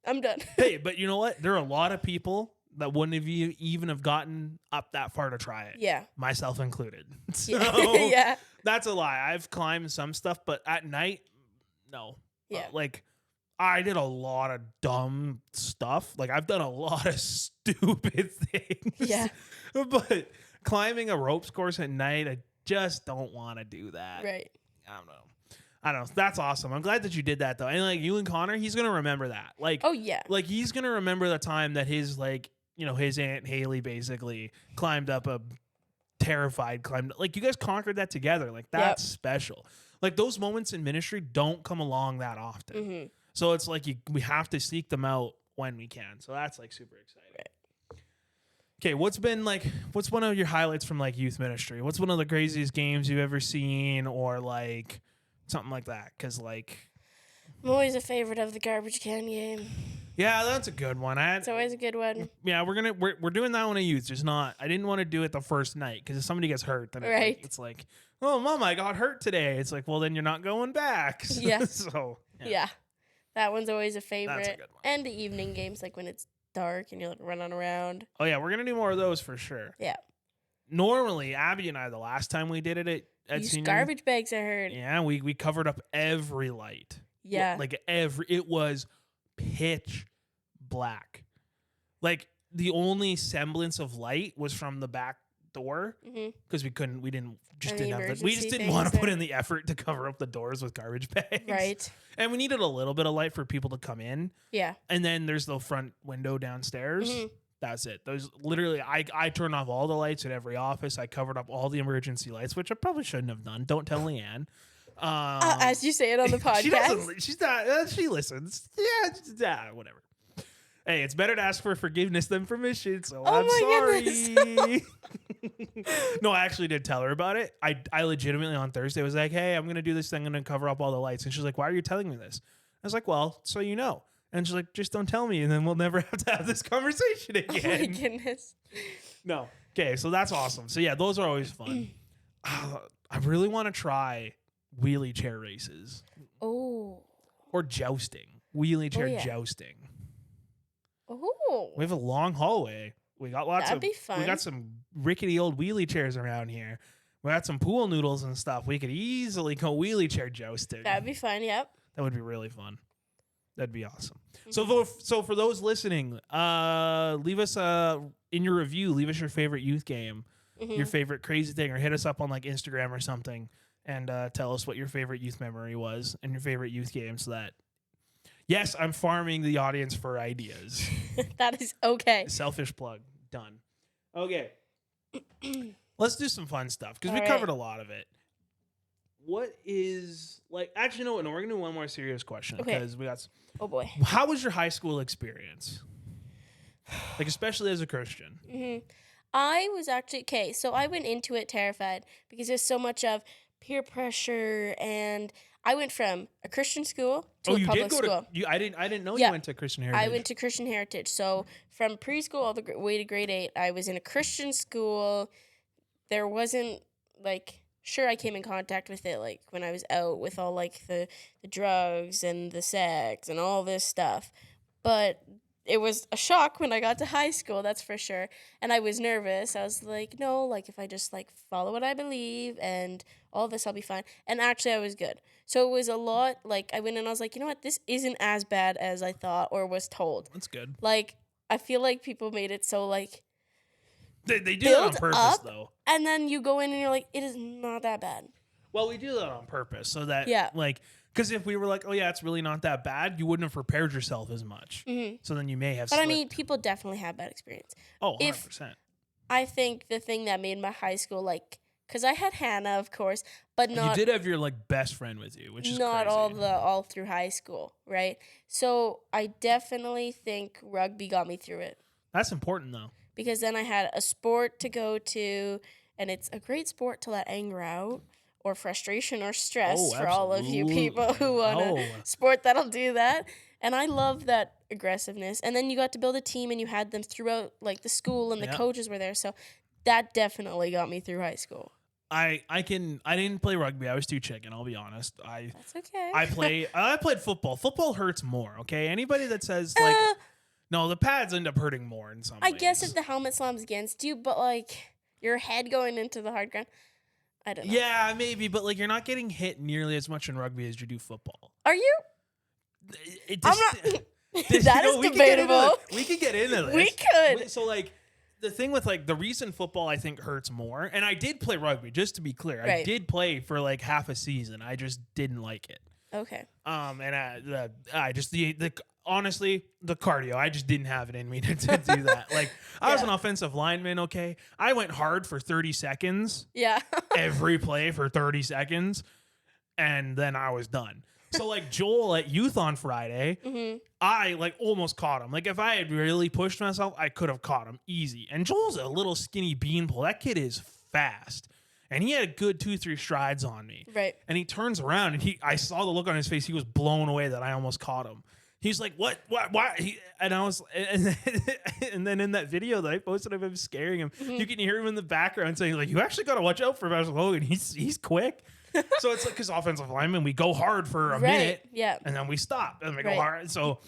I'm done. Hey, but you know what? There are a lot of people that wouldn't have even have gotten up that far to try it. Yeah. Myself included. So Yeah. that's a lie. I've climbed some stuff, but at night, no. Yeah. Like I did a lot of dumb stuff. Like I've done a lot of stupid things. Yeah. But climbing a ropes course at night, I just don't want to do that. Right. I don't know. That's awesome. I'm glad that you did that though. And like you and Connor, he's gonna remember that. Like, Oh yeah. like he's gonna remember the time that his his Aunt Haley basically climbed up a like you guys conquered that together. Like that's special. Like those moments in ministry don't come along that often. Mm-hmm. So it's like we have to seek them out when we can. So that's like super exciting. Right. Okay, what's one of your highlights from like youth ministry? What's one of the craziest games you've ever seen or like something like that? Because like I'm always a favorite of the garbage can game. yeah, that's a good one. It's always a good one. Yeah, we're doing that one at youth. Just not. I didn't want to do it the first night because if somebody gets hurt, then Right. it's like, oh, mom, I got hurt today. It's like, well, then you're not going back. Yeah. So Yeah. That one's always a favorite. That's a good one. And the evening games, like when it's dark and you're like running around. Oh yeah, we're gonna do more of those for sure. Yeah. Normally, Abby and I, the last time we did it at Use senior, garbage bags, I heard. yeah, we covered up every light. Yeah. Like it was pitch black. Like the only semblance of light was from the back door because we didn't Any have we just emergency didn't want to things put there? in the effort to cover up the doors with garbage bags. Right. And we needed a little bit of light for people to come in. Yeah. And then there's the front window downstairs. That's it. There's literally I turned off all the lights at every office. I covered up all the emergency lights, which I probably shouldn't have done. Don't tell Leanne. As you say it on the podcast. She doesn't. She's not. She listens. Yeah, whatever. Hey, it's better to ask for forgiveness than permission. So Oh I'm my sorry. No, I actually did tell her about it. I legitimately on Thursday was like, hey, I'm gonna do this thing. I'm gonna cover up all the lights. And she's like, why are you telling me this? I was like, well, so you know. And she's like, just don't tell me, and then we'll never have to have this conversation again. Oh my goodness. No. Okay, so that's awesome. So yeah, those are always fun. I really want to try wheelie chair races Oh. or jousting. Wheelie chair yeah. jousting. Oh. We have a long hallway. We got lots That'd of. be fun. We got some rickety old wheelie chairs around here. We got some pool noodles and stuff. We could easily go wheelie chair jousting. That'd be fun. Yep. That would be really fun. That'd be awesome. Mm-hmm. So for those listening, leave us in your review. Leave us your favorite youth game, your favorite crazy thing, or hit us up on like Instagram or something, and tell us what your favorite youth memory was and your favorite youth game. So that, yes, I'm farming the audience for ideas. That is okay. Selfish plug. Done. Okay. Let's do some fun stuff because we All right. covered a lot of it. What is like? Actually, no. We're gonna do one more serious question Okay. because we got. Oh boy. How was your high school experience? Like, especially as a Christian. I was actually okay. So I went into it terrified because there's so much of peer pressure, and I went from a Christian school to a You public did go school. to you. I didn't know Yeah. you went to Christian Heritage. I went to Christian Heritage. So from preschool all the way to grade 8, I was in a Christian school. There wasn't like, sure, I came in contact with it like when I was out with all like the drugs and the sex and all this stuff, but it was a shock when I got to high school, that's for sure. And I was nervous. I was like, no, like if I just like follow what I believe and all this, I'll be fine. And actually I was good. So it was a lot, like I went and I was like, you know what, this isn't as bad as I thought or was told. That's good. Like, I feel like people made it so like, They do that on build purpose, up. though. and then you go in and you're like, it is not that bad. Well, we do that on purpose so that, Yeah. like, because if we were like, oh yeah, it's really not that bad, you wouldn't have prepared yourself as much. So then you may have. But I slipped. mean, people definitely have bad experience. oh, 100%. if- I think the thing that made my high school like, because I had Hannah, of course, but not You did have your like best friend with you, which is not crazy. all through high school, right? So I definitely think rugby got me through it That's important though. because then I had a sport to go to, and it's a great sport to let anger out or frustration or stress Oh, for all of you absolutely. people who want Oh. a sport that'll do that. And I love that aggressiveness. And then you got to build a team and you had them throughout like the school and the coaches were there. So that definitely got me through high school. I didn't play rugby. I was too chicken, I'll be honest. That's okay. I played football. Football hurts more, okay? Anybody that says like no, the pads end up hurting more in some ways. I guess if the helmet slams against you, but like your head going into the hard ground. I don't know. Yeah, maybe, but like you're not getting hit nearly as much in rugby as you do football. Are you? I'm not. That is we debatable. We could get into this. We could. So like the thing with like the recent football I think hurts more. And I did play rugby, just to be clear. I did play for like half a season. I just didn't like it. Okay. And I just honestly, the cardio, I just didn't have it in me to do that. Like, I was an offensive lineman, okay? I went hard for 30 seconds. Yeah. Every play for 30 seconds, and then I was done. So, like, Joel at youth on Friday, I, like, almost caught him. Like, if I had really pushed myself, I could have caught him easy. And Joel's a little skinny beanpole. That kid is fast. And he had a good 2-3 strides on me. Right. And he turns around, and I saw the look on his face. He was blown away that I almost caught him. He's like, what? Why? And I was, and then in that video that I posted of him scaring him, you can hear him in the background saying, like, you actually got to watch out for Basil Hogan. He's quick. So it's like, because offensive linemen, we go hard for a minute, and then we stop, and we go hard. So,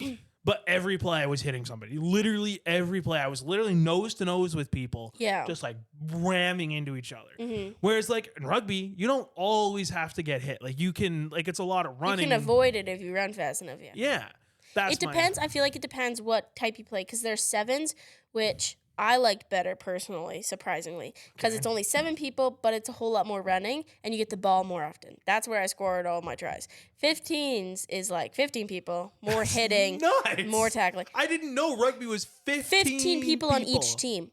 but every play I was hitting somebody. Literally every play, I was literally nose to nose with people, just like ramming into each other. Whereas like in rugby, you don't always have to get hit. Like you can, like it's a lot of running. You can avoid it if you run fast enough. Yeah. It depends. I feel like it depends what type you play because there's sevens, which I liked better personally, surprisingly, because it's only 7 people, but it's a whole lot more running and you get the ball more often. That's where I scored all my tries. 15s is like 15 people, more hitting, more tackling. I didn't know rugby was 15 people on each team.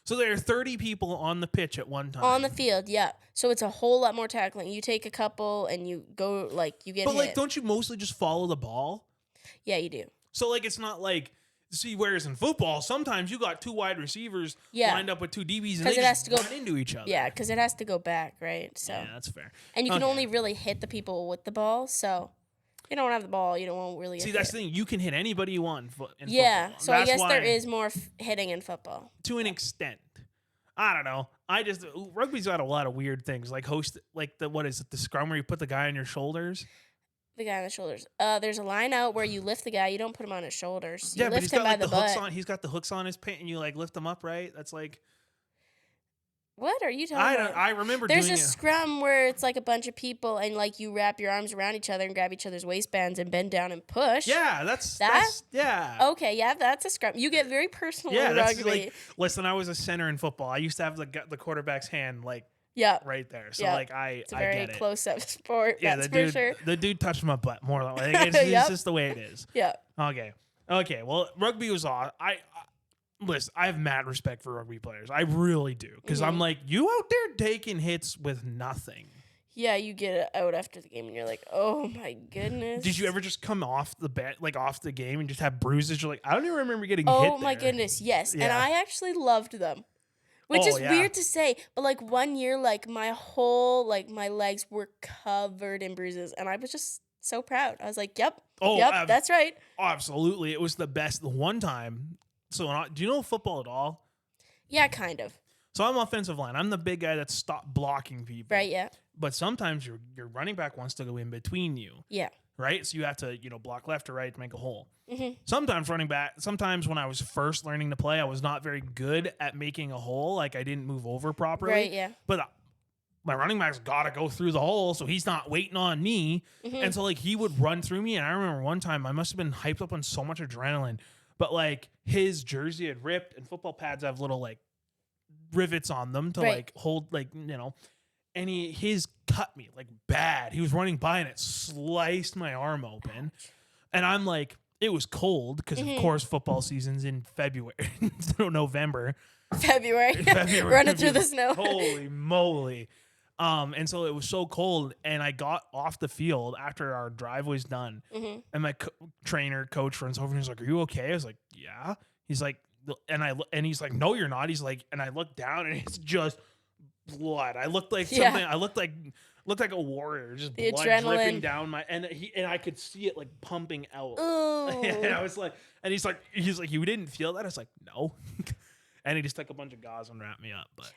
So there are 30 people on the pitch at one time. On the field, yeah. So it's a whole lot more tackling. You take a couple and you go, like, you get hit. But, like, don't you mostly just follow the ball? Yeah, you do. So, like, it's not like, see, whereas in football, sometimes you got 2 wide receivers lined up with 2 DBs and they just run into each other. Yeah, because it has to go back, right? So yeah, that's fair. And you can only really hit the people with the ball, so if you don't have the ball, you don't really see, that's the thing. You can hit anybody you want in football. Yeah, so I guess there is more hitting in football. To an extent. I don't know. Rugby's got a lot of weird things, like the scrum where you put the guy on your shoulders? The guy on the shoulders. There's a line out where you lift the guy. You don't put him on his shoulders. You lift him by the butt. hooks on. He's got the hooks on his pant, and you like lift him up, right? That's like. What are you talking about? I remember. There's a scrum where it's like a bunch of people, and like you wrap your arms around each other and grab each other's waistbands and bend down and push. Yeah, that's yeah. Okay, yeah, that's a scrum. You get very personal in rugby. Like, listen, I was a center in football. I used to have the quarterback's hand like. Yeah, right there. So like it's a very close-up sport. Yeah, that's for sure. The dude touched my butt more than like it's just the way it is. Yeah. Okay. Well, rugby was awesome. Listen, I have mad respect for rugby players. I really do, because I'm like, you out there taking hits with nothing. Yeah, you get out after the game and you're like, oh my goodness. Did you ever just come off the game and just have bruises? You're like, I don't even remember getting hit. Oh my goodness, yes. Yeah. And I actually loved them. Which is weird to say, but like one year, like my legs were covered in bruises, and I was just so proud. I was like, "Yep, that's right." Absolutely, it was the best. The one time, do you know football at all? Yeah, kind of. So I'm offensive line. I'm the big guy that stopped blocking people. Right. Yeah. But sometimes your running back wants to go in between you. Yeah. Right? So you have to, block left or right to make a hole. Sometimes when I was first learning to play, I was not very good at making a hole. Like I didn't move over properly. Right, yeah. But my running back's got to go through the hole, so he's not waiting on me. And so like he would run through me. And I remember one time I must have been hyped up on so much adrenaline, but like his jersey had ripped, and football pads have little like rivets on them to like hold and his cut me like bad. He was running by and it sliced my arm open. And I'm like, it was cold because of course football season's in February, November. February. Running through the snow. Holy moly. And so it was so cold, and I got off the field after our drive was done. And my coach runs over and he's like, "Are you okay?" I was like, "Yeah." He's like, and he's like, "No, you're not." He's like, and I look down and it's just blood. I looked like Yeah. something. I looked like a warrior, just The blood adrenaline. dripping down my and I could see it like pumping out. Ooh. And I was like, and he's like, you didn't feel that? I was like, no. And he just took a bunch of gauze and wrapped me up. But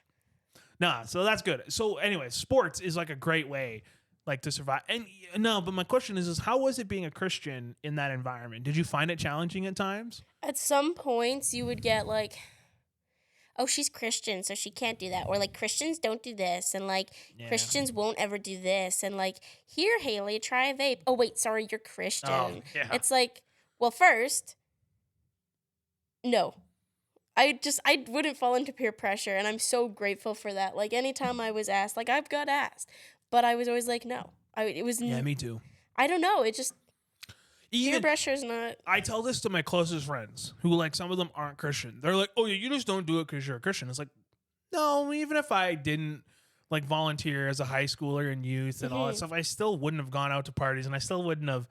nah, so that's good. So anyway, sports is like a great way like to survive. And no, but my question is how was it being a Christian in that environment? Did you find it challenging at times? At some points, you would get like, oh, she's Christian, so she can't do that. Or like, Christians don't do this. And like, Christians won't ever do this. And like, here, Haley, try a vape. Oh, wait, sorry, you're Christian. Oh, yeah. It's like, well, first, no. I wouldn't fall into peer pressure. And I'm so grateful for that. Like, anytime I was asked, like, I've got asked. But I was always like, no. Yeah, me too. I don't know. It just, peer Even pressure is not. I tell this to my closest friends who, like, some of them aren't Christian. They're like, oh, yeah, you just don't do it because you're a Christian. It's like, no, even if I didn't, like, volunteer as a high schooler and youth and all that stuff, I still wouldn't have gone out to parties and I still wouldn't have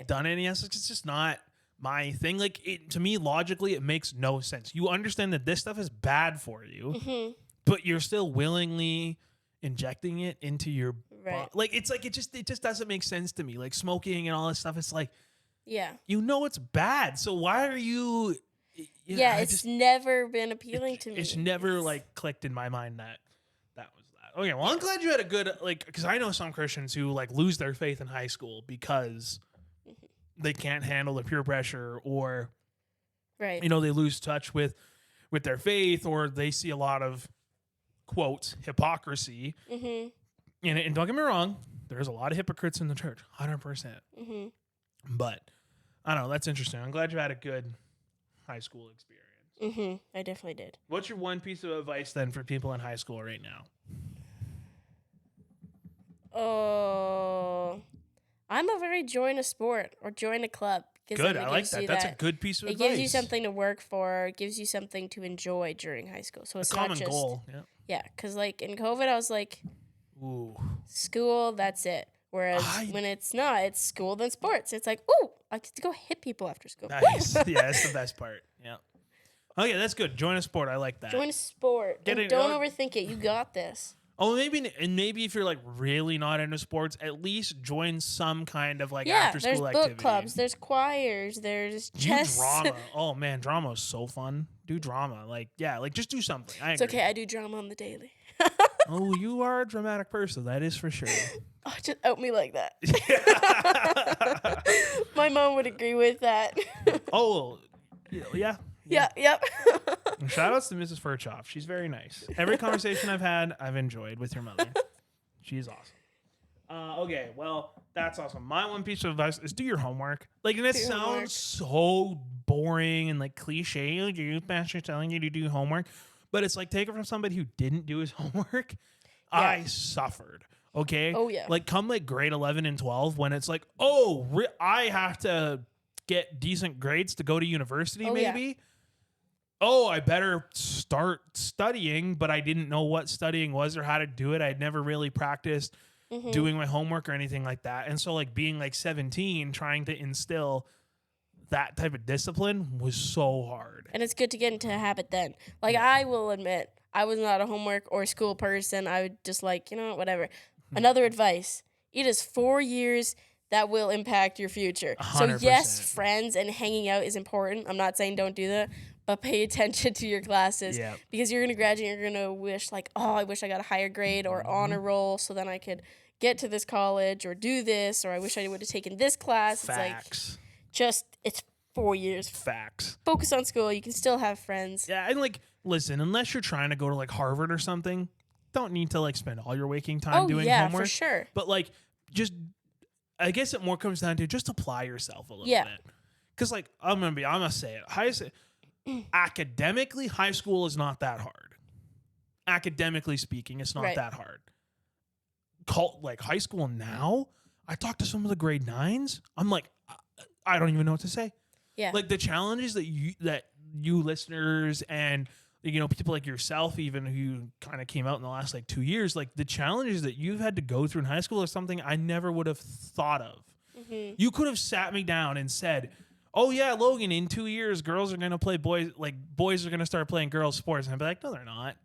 done any of this. It's just not my thing. Like, to me, logically, it makes no sense. You understand that this stuff is bad for you, but you're still willingly injecting it into your body. Like, it's like, it just doesn't make sense to me. Like, smoking and all this stuff, it's like, yeah. you know it's bad, so why are you... It's never been appealing to me. It's never, like, clicked in my mind that was that. Okay, well, I'm glad you had a good... Like, because I know some Christians who, like, lose their faith in high school because they can't handle the peer pressure or, you know, they lose touch with their faith or they see a lot of, quote, hypocrisy. And don't get me wrong, there's a lot of hypocrites in the church, 100%. But I don't know. That's interesting. I'm glad you had a good high school experience. I definitely did. What's your one piece of advice then for people in high school right now? Oh, I'm a very join a sport or join a club. Good. I like that. That's a good piece of advice. It gives you something to work for. It gives you something to enjoy during high school. So it's a not common just goal. Yeah, because like in COVID, I was like, ooh, school, that's it. Whereas when it's not, it's school then sports. It's like, ooh, I get to go hit people after school. Nice. Yeah, that's the best part. Yeah. Okay, that's good. Join a sport. I like that. Join a sport. Don't overthink it. You got this. Oh, maybe if you're like really not into sports, at least join some kind of like after school activity. There's book clubs, there's choirs, there's chess. Do drama. Oh man, drama is so fun. Do drama. Like just do something. It's okay. I do drama on the daily. Oh, you are a dramatic person. That is for sure. Oh, just out me like that. My mom would agree with that. Oh, yeah. Yep. Shout outs to Mrs. Furchoff. She's very nice. Every conversation I've had, I've enjoyed with your mother. She's awesome. Okay, well, that's awesome. My one piece of advice is do your homework. Like, and it sounds so boring and like cliche. Like your youth pastor's telling you to do homework. But it's like, take it from somebody who didn't do his homework. Yeah. I suffered. Okay. Oh, yeah. Like, come like grade 11 and 12 when it's like, I have to get decent grades to go to university, maybe. Yeah. Oh, I better start studying, but I didn't know what studying was or how to do it. I'd never really practiced doing my homework or anything like that. And so, like, being like 17, trying to instill that type of discipline was so hard. And it's good to get into a habit then. Like, I will admit, I was not a homework or school person. I would just like, whatever. Another advice. It is 4 years that will impact your future. 100%. So, yes, friends and hanging out is important. I'm not saying don't do that, but pay attention to your classes. Yeah. Because you're going to graduate, you're going to wish like, oh, I wish I got a higher grade or honor roll so then I could get to this college or do this, or I wish I would have taken this class. Facts. It's like, it's 4 years. Facts. Focus on school. You can still have friends. Yeah, and like, listen, unless you're trying to go to like Harvard or something, don't need to like spend all your waking time doing homework. For sure. But like, just, I guess it more comes down to just apply yourself a little bit. Because like, I'm gonna say it. Academically, high school is not that hard. Academically speaking, it's not that hard. Like high school now, I talk to some of the grade 9s. I'm like, I don't even know what to say. Yeah. Like the challenges that you listeners and people like yourself, even who kind of came out in the last like 2 years, like the challenges that you've had to go through in high school is something I never would have thought of. You could have sat me down and said, oh yeah, Logan, in 2 years, girls are going to play boys are going to start playing girls sports. And I'd be like, no, they're not.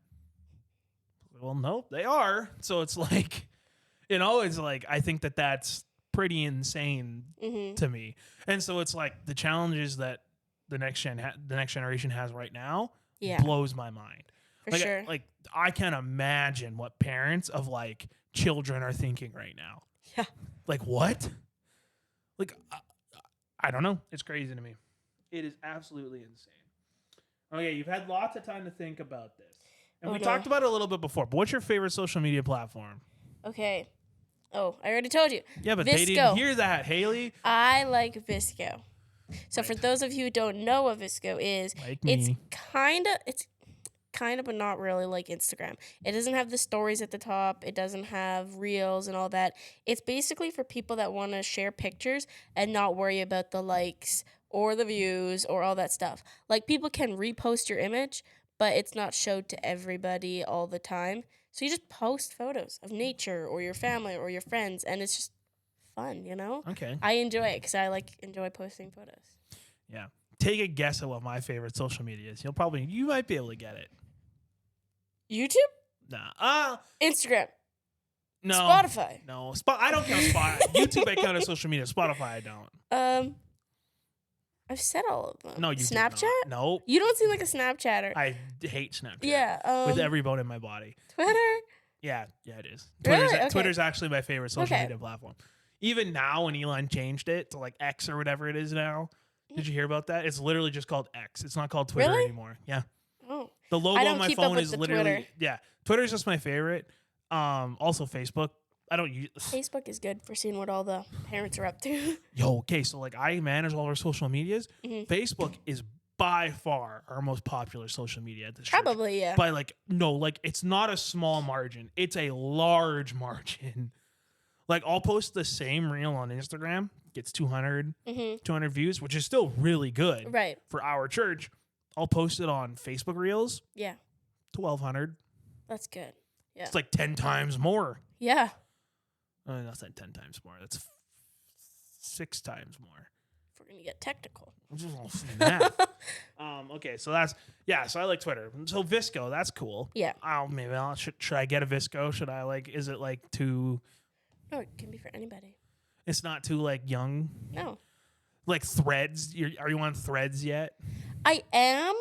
well, no, they are. So it's like, you know, it's like, I think that that's pretty insane to me. And so it's like the challenges that the next generation has right now Yeah, blows my mind. for Like, sure. like I can't imagine what parents of like children are thinking right now. Yeah. Like what? Like I don't know. It's crazy to me. It is absolutely insane. Okay, you've had lots of time to think about this. And we talked about it a little bit before, but what's your favorite social media platform? Okay. Oh, I already told you. Yeah, but Visco. they didn't hear that, Haley. I like Visco. So for those of you who don't know what Visco is, Like it's me. kind of but not really like Instagram. It doesn't have the stories at the top. It doesn't have reels and all that. It's basically for people that want to share pictures and not worry about the likes or the views or all that stuff. Like people can repost your image, but it's not showed to everybody all the time. So you just post photos of nature or your family or your friends, and it's just fun, you know? Okay. I enjoy it because I enjoy posting photos. Yeah. Take a guess at what my favorite social media is. You might be able to get it. YouTube? Nah. Instagram? No. Spotify? No. I don't count Spotify. YouTube I count as social media. Spotify I don't. I've said all of them. No, you did Snapchat? not. No. You don't seem like a Snapchatter. I hate Snapchat. Yeah. With every bone in my body. Twitter? Yeah, it is. Really? Okay. Twitter's actually my favorite social Okay. media platform. Even now, when Elon changed it to like X or whatever it is now, did you hear about that? It's literally just called X. It's not called Twitter Really? anymore. Yeah, Oh. the logo I don't on my keep up phone with is the literally Twitter's just my favorite. Also Facebook. I don't use Facebook is good for seeing what all the parents are up to. Yo, okay, so like I manage all our social medias. Facebook is by far our most popular social media at this church. Probably, yeah. By it's not a small margin. It's a large margin. Like I'll post the same reel on Instagram, gets 200 views, which is still really good Right. for our church. I'll post it on Facebook Reels, Yeah. 1,200. That's good. Yeah. It's like 10 times more. Yeah. That's not 10 times more. That's 6 times more. If we're going to get technical. Okay, so so I like Twitter. So Visco, that's cool. Yeah. Should I get a Visco? Should I is it like too? No, it can be for anybody. It's not too like young. No. Like Threads. Are you on Threads yet? I am,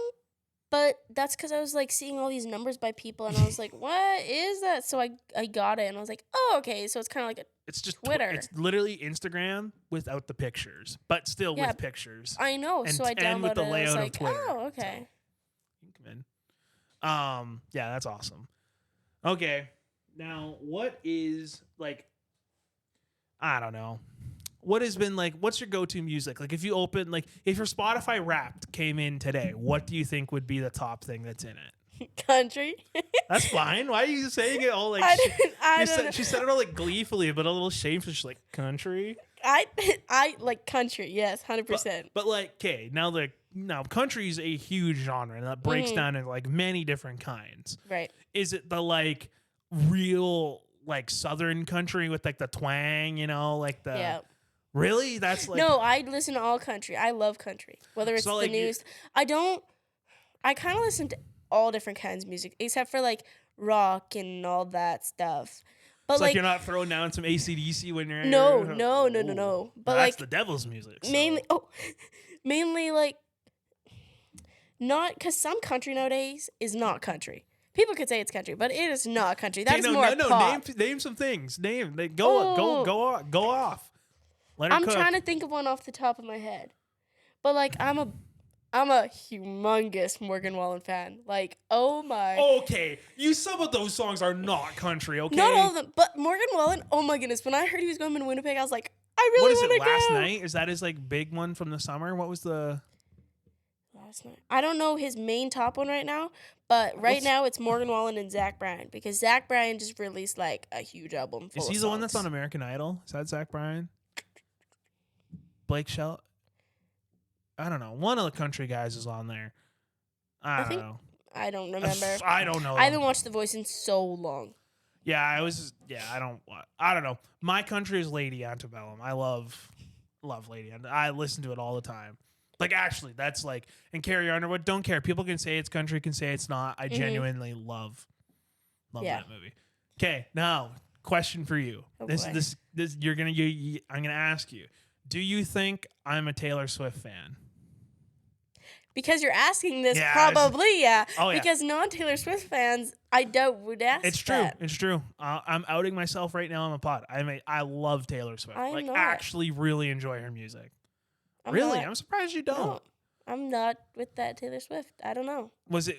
but that's because I was seeing all these numbers by people, and I was like, "What is that?" So I got it, and I was like, "Oh, okay." So it's kind of like it's just Twitter. It's literally Instagram without the pictures, but still with pictures. I know. So I downloaded and with the it. layout I was of like, Twitter. "Oh, okay." So, you can come in. Yeah, that's awesome. Okay, now what is I don't know. What has been what's your go-to music? Like if you open, if your Spotify Wrapped came in today, what do you think would be the top thing that's in it? Country. That's fine. Why are you saying it all I don't know. she said it all gleefully, but a little shameful. She's like, country? I like country, yes, 100%. But okay, now country is a huge genre and that breaks down into many different kinds. Right. Is it the real southern country with the twang, Yeah. Really? That's No, I listen to all country. I love country. Whether it's the news. I kind of listen to all different kinds of music, except for rock and all that stuff. But it's you're not throwing down some AC/DC when you're No. But that's the devil's music. So. Mainly not because some country nowadays is not country. People could say it's country, but it is not country. That's more pop. Name some things. Go off. I'm trying to think of one off the top of my head, but I'm a humongous Morgan Wallen fan. Oh my. Okay, some of those songs are not country. Okay, not all of them, but Morgan Wallen. Oh my goodness! When I heard he was going to Winnipeg, I was like, I really want to go. What is it? Last Night? Is that his big one from the summer? What was the Last Night? I don't know his main top one right now, but now it's Morgan Wallen and Zach Bryan because Zach Bryan just released a huge album. Is he the one that's on American Idol? Is that Zach Bryan? Blake Shell? I don't know. One of the country guys is on there. I don't know. I don't remember. I don't know. I haven't watched The Voice in so long. Yeah, I don't know. My country is Lady Antebellum. I love Lady Antebellum. I listen to it all the time. Actually, that's and Carrie Underwood. Don't care. People can say it's country, can say it's not. I genuinely love Love Yeah. that movie. Okay, now question for you. Oh, this boy. this you're gonna I'm gonna ask you. Do you think I'm a Taylor Swift fan? Because you're asking this, Yeah, probably, yeah. Oh, yeah. Because non-Taylor Swift fans, I doubt would ask It's true. that. It's true. I'm outing myself right now on the pod. I love Taylor Swift. I'm like not. actually really enjoy her music. I'm Really? not- I'm surprised you don't. No, I'm not with that Taylor Swift. I don't know.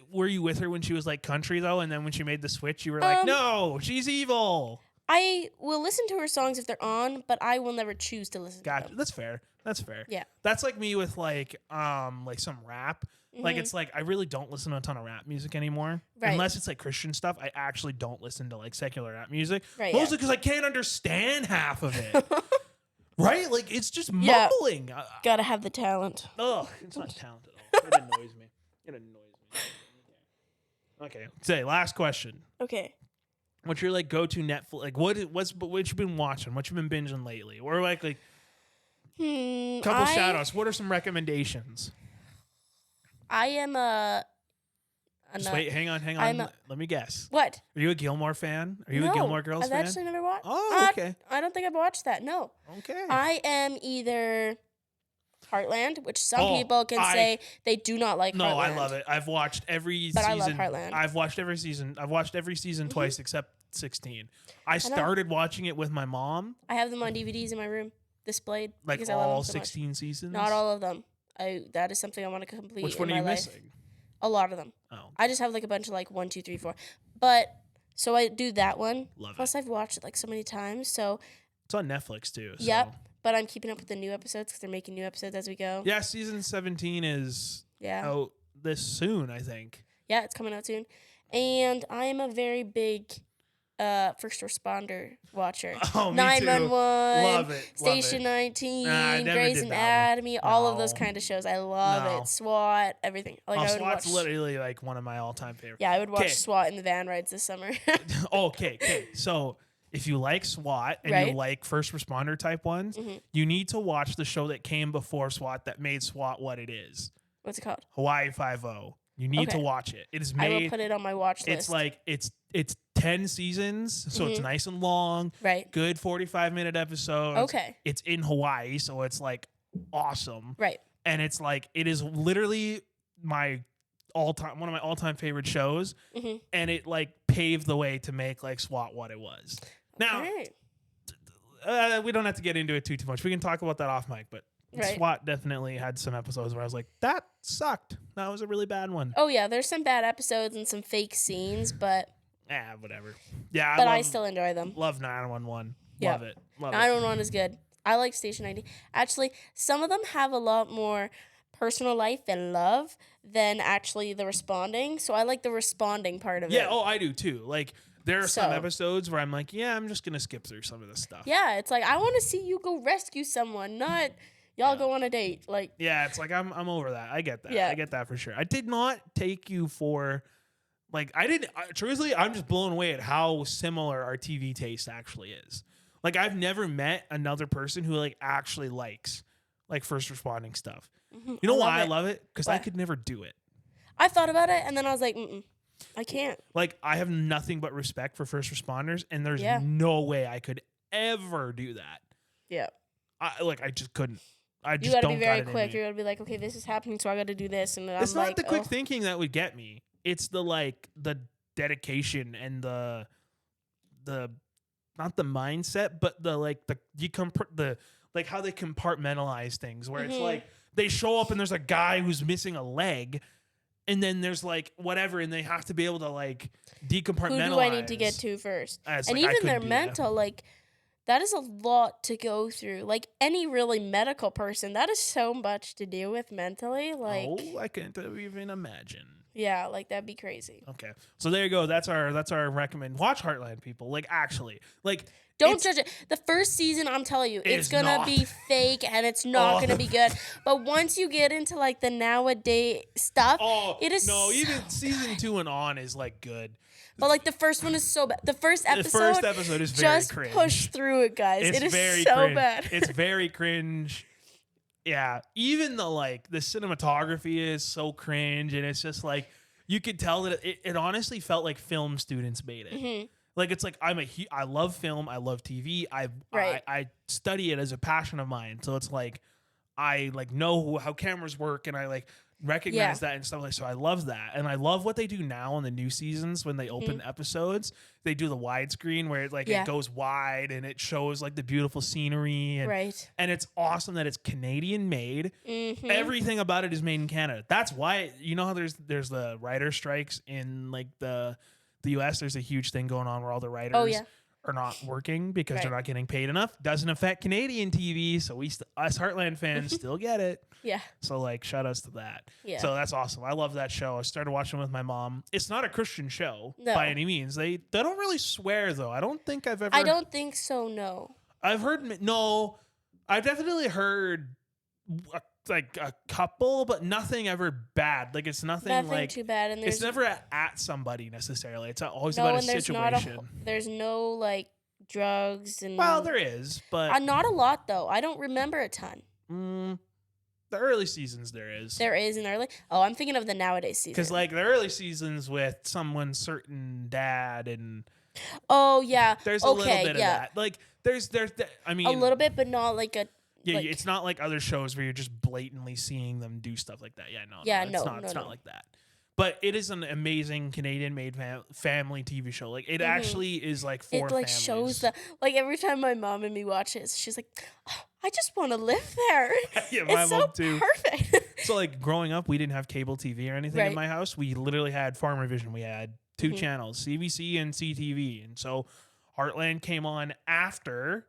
Were you with her when she was like country though, and then when she made the switch you were like, "No, she's evil." I will listen to her songs if they're on, but I will never choose to listen to Gotcha. them. That's fair. That's fair. Yeah. That's like me with like some rap. Like Mhm. it's like I really don't listen to a ton of rap music anymore. Right. Unless it's like Christian stuff. I actually don't listen to like secular rap music. Right, Mostly because I can't understand half of it. Right? Like it's just mumbling. Gotta have the talent. Ugh, it's not talent at all. It annoys me. It annoys me. Okay. Say last question. Okay. What's your like go to Netflix? Like what you been watching? What you been binging lately? Or like couple shout outs. What are some recommendations? I am a Just nut. wait, hang on. Let me guess. What? Are you a Gilmore fan? Are you No, a Gilmore Girls I've fan? actually never watched. Oh, okay. I don't think I've watched that. No. Okay. I am either Heartland, which some Oh, people can say they do not like. No, Heartland. I love it. I've watched every But season. I love Heartland. I've watched every season. I've watched every season twice except 16. I started watching it with my mom. I have them on DVDs in my room displayed Like because I love all them so 16 much. seasons. Not all of them. That is something I want to complete. Which one in are you my life. missing? A lot of them. Oh, I just have like a bunch of like 1, 2, 3, 4. But so I do that one. love Plus it. I've watched it like so many times. So It's on Netflix too. So. yep. But I'm keeping up with the new episodes because they're making new episodes as we go. Yeah, season 17 is Yeah. out this soon, I think. Yeah, it's coming out soon. And I am a very big first responder watcher. Oh, me 911, too. Love it. Station love it. 19, Nah, I never Grey's did that one. Anatomy, all of those No. kind of shows. I love No. it. SWAT, everything. Like I would SWAT's watch. literally like one of my all-time favorites. Yeah, I would watch 'Kay. SWAT in the van rides this summer. Okay. So if you like SWAT and Right. you like first responder type ones, Mhm. you need to watch the show that came before SWAT that made SWAT what it is. What's it called? Hawaii Five-0. You need to Okay. watch it. It is I will made. put it on my watch list. It's like it's 10 seasons, so it's Mhm. nice and long. right. Good 45-minute episodes. Okay. It's in Hawaii, so it's like awesome. Right. And it's like it is literally one of my all-time favorite shows, Mhm. and it like paved the way to make like SWAT what it was. Now, Okay. we don't have to get into it too much. We can talk about that off mic, but Right. SWAT definitely had some episodes where I was like, that sucked. That was a really bad one. Oh yeah, there's some bad episodes and some fake scenes, but Whatever. Yeah, I still enjoy them. love 911. Yeah. Love it. Love it. 911 is good. I like Station 90. Actually, some of them have a lot more personal life and love than actually the responding. So I like the responding part of it. Yeah, I do too. Like there are some So- episodes where I'm like, yeah, I'm just gonna skip through some of this stuff. Yeah, it's like I want to see you go rescue someone, not y'all go on a date. Like Yeah, it's like I'm over that. I get that. Yeah. I get that for sure. I did not take you for like truthfully, I'm just blown away at how similar our TV taste actually is. Like I've never met another person who like actually likes like first responding stuff. mhm, You know love why I it. love it? Because I Why? could never do it. I thought about it and then I was like, I can't. Like I have nothing but respect for first responders, and there's Yeah. no way I could ever do that. Yeah. I just couldn't. I You just got to don't be very got it in quick. me. You got to be like, okay, this is happening, so I got to do this. And It's I'm not like, the quick oh. thinking that would get me. It's the dedication and the not the mindset, but the like how they compartmentalize things. Where it's Mhm. like they show up and there's a guy who's missing a leg, and then there's like whatever, and they have to be able to like decompartmentalize. Who do I need to get to first? It's And like, I even their couldn't do that. mental, like, that is a lot to go through. Like, any really medical person, that is so much to deal with mentally. Like, I can't even imagine. yeah, like, that'd be crazy. Okay, so there you go. That's our recommend. Watch Heartland, people. Like actually, like Don't it's- judge it. The first season, I'm telling you, It it's is gonna not. be fake and it's not Oh. gonna be good. But once you get into, like, the nowadays stuff, Oh it is no! Even season 2 and on is like good. but, like, the first one is so bad. The first episode, The first episode is very just cringe. push through it, guys. It's It is very so cringe. bad. It's very cringe. Yeah, even the cinematography is so cringe, and it's just like you could tell that it honestly felt like film students made it. Mm-hmm. Like it's like I love film, I love TV, Right. I study it as a passion of mine. So it's like I like know how cameras work and I like recognize that and stuff like. So I love that, and I love what they do now in the new seasons when they open episodes. They do the widescreen where it like it goes wide and it shows like the beautiful scenery and Right. and it's awesome that it's Canadian made. Mm-hmm. Everything about it is made in Canada. That's why you know how there's the writer strikes in like the US. There's a huge thing going on where all the writers are not working because they're not getting paid enough. Doesn't affect Canadian TV, so us Heartland fans still get it. Yeah. So like shout outs to that. Yeah. So that's awesome. I love that show. I started watching with my mom. It's not a Christian show No. by any means. They don't really swear though. I don't think I've ever I don't think so, no. I've heard no. I've definitely heard like a couple, but nothing ever bad. Like it's nothing like too bad, and it's never at somebody necessarily. It's always no, about a and there's situation. There's no like drugs and Well, there is, but not a lot though. I don't remember a ton. The early seasons there is. There is in early. Oh, I'm thinking of the nowadays season. Because like the early seasons with someone's certain dad and oh yeah, there's a little bit of that. Like there's I mean a little bit, but not like a. Yeah, like, it's not like other shows where you're just blatantly seeing them do stuff like that. Yeah, no, it's not like that. But it is an amazing Canadian-made family TV show. Like it actually is like for it like families. shows the like every time my mom and me watch it, she's like, oh, I just want to live there. Yeah, my it's mom so too. Perfect. So like growing up, we didn't have cable TV or anything in my house. We literally had Farmer Vision. We had two channels, CBC and CTV, and so Heartland came on after.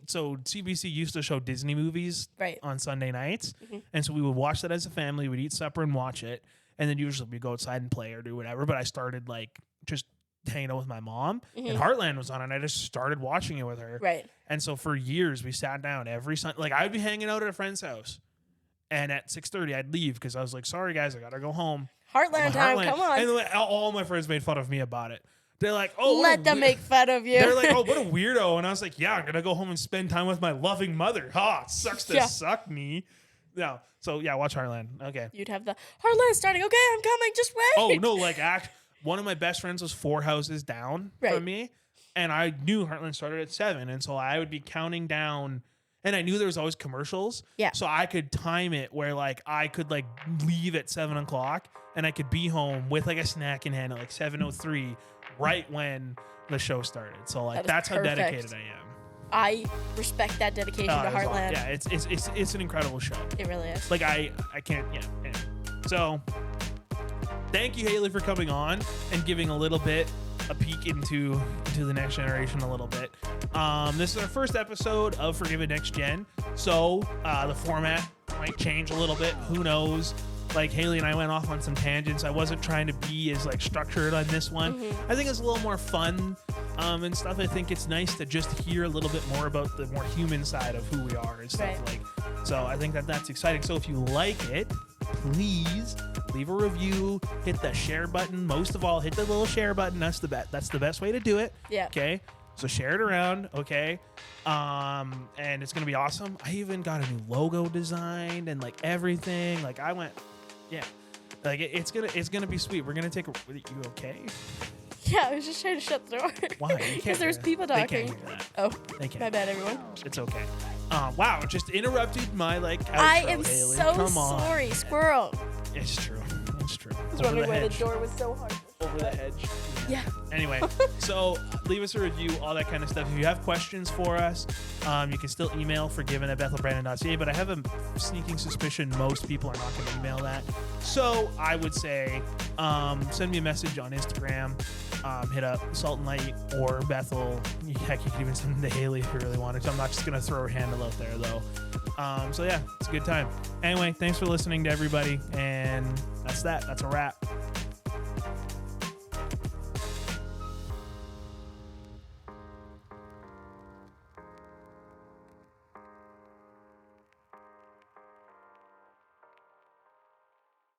So CBC used to show Disney movies on Sunday nights, and so we would watch that as a family. We'd eat supper and watch it, and then usually we'd go outside and play or do whatever. But I started like just hanging out with my mom, and Heartland was on, and I just started watching it with her. Right. And so for years we sat down every Sunday. Like I'd be hanging out at a friend's house, and at 6:30 I'd leave because I was like, "Sorry guys, I gotta go home." Heartland time, come on. And then all my friends made fun of me about it. They're like, oh, let them make fun of you. They're like, oh, what a weirdo. And I was like, yeah, I'm going to go home and spend time with my loving mother. Ha, it sucks to suck me. Yeah. So, yeah, watch Heartland. Okay. You'd have the Heartland starting. Okay, I'm coming. Just wait. Oh, no, like, one of my best friends was 4 houses down from me. And I knew Heartland started at 7. And so I would be counting down. And I knew there was always commercials. Yeah. So I could time it where, like, I could, like, leave at 7 o'clock. And I could be home with, like, a snack in hand at, like, 7:03. Right when the show started. So like that's how dedicated I am. I respect that dedication to Heartland. Yeah, it's an incredible show. It really is. Like I can't anyway. So thank you, Haley, for coming on and giving a little bit a peek into the next generation a little bit. This is our first episode of Forgiven Next Gen. So the format might change a little bit. Who knows? Like Haley and I went off on some tangents. I wasn't trying to be as like structured on this one. I think it's a little more fun and stuff. I think it's nice to just hear a little bit more about the more human side of who we are and stuff like. So I think that's exciting. So if you like it, please leave a review, hit the share button. Most of all, hit the little share button. That's the best way to do it. Yeah. Okay. So share it around, okay? And it's gonna be awesome. I even got a new logo designed and like everything. Like I went. Yeah, like it's gonna be sweet. We're gonna take. You okay? Yeah, I was just trying to shut the door. Why? Because there's people talking. They can't hear that. Oh, they can't. My bad, everyone. It's okay. Wow, just interrupted my like. Outro, I am Haley. so sorry, squirrel. It's true. It's true. I was wondering why the door was so hard. Over the hedge. Yeah. Anyway, so leave us a review, all that kind of stuff. If you have questions for us, you can still email forgiven@bethelbrandon.ca, but I have a sneaking suspicion most people are not going to email that. So I would say send me a message on Instagram. Hit up Salt and Light or Bethel. Heck, you could even send them to Haley if you really wanted to. I'm not just going to throw her handle out there, though. So yeah, it's a good time. Anyway, thanks for listening to everybody, and that's that. That's a wrap.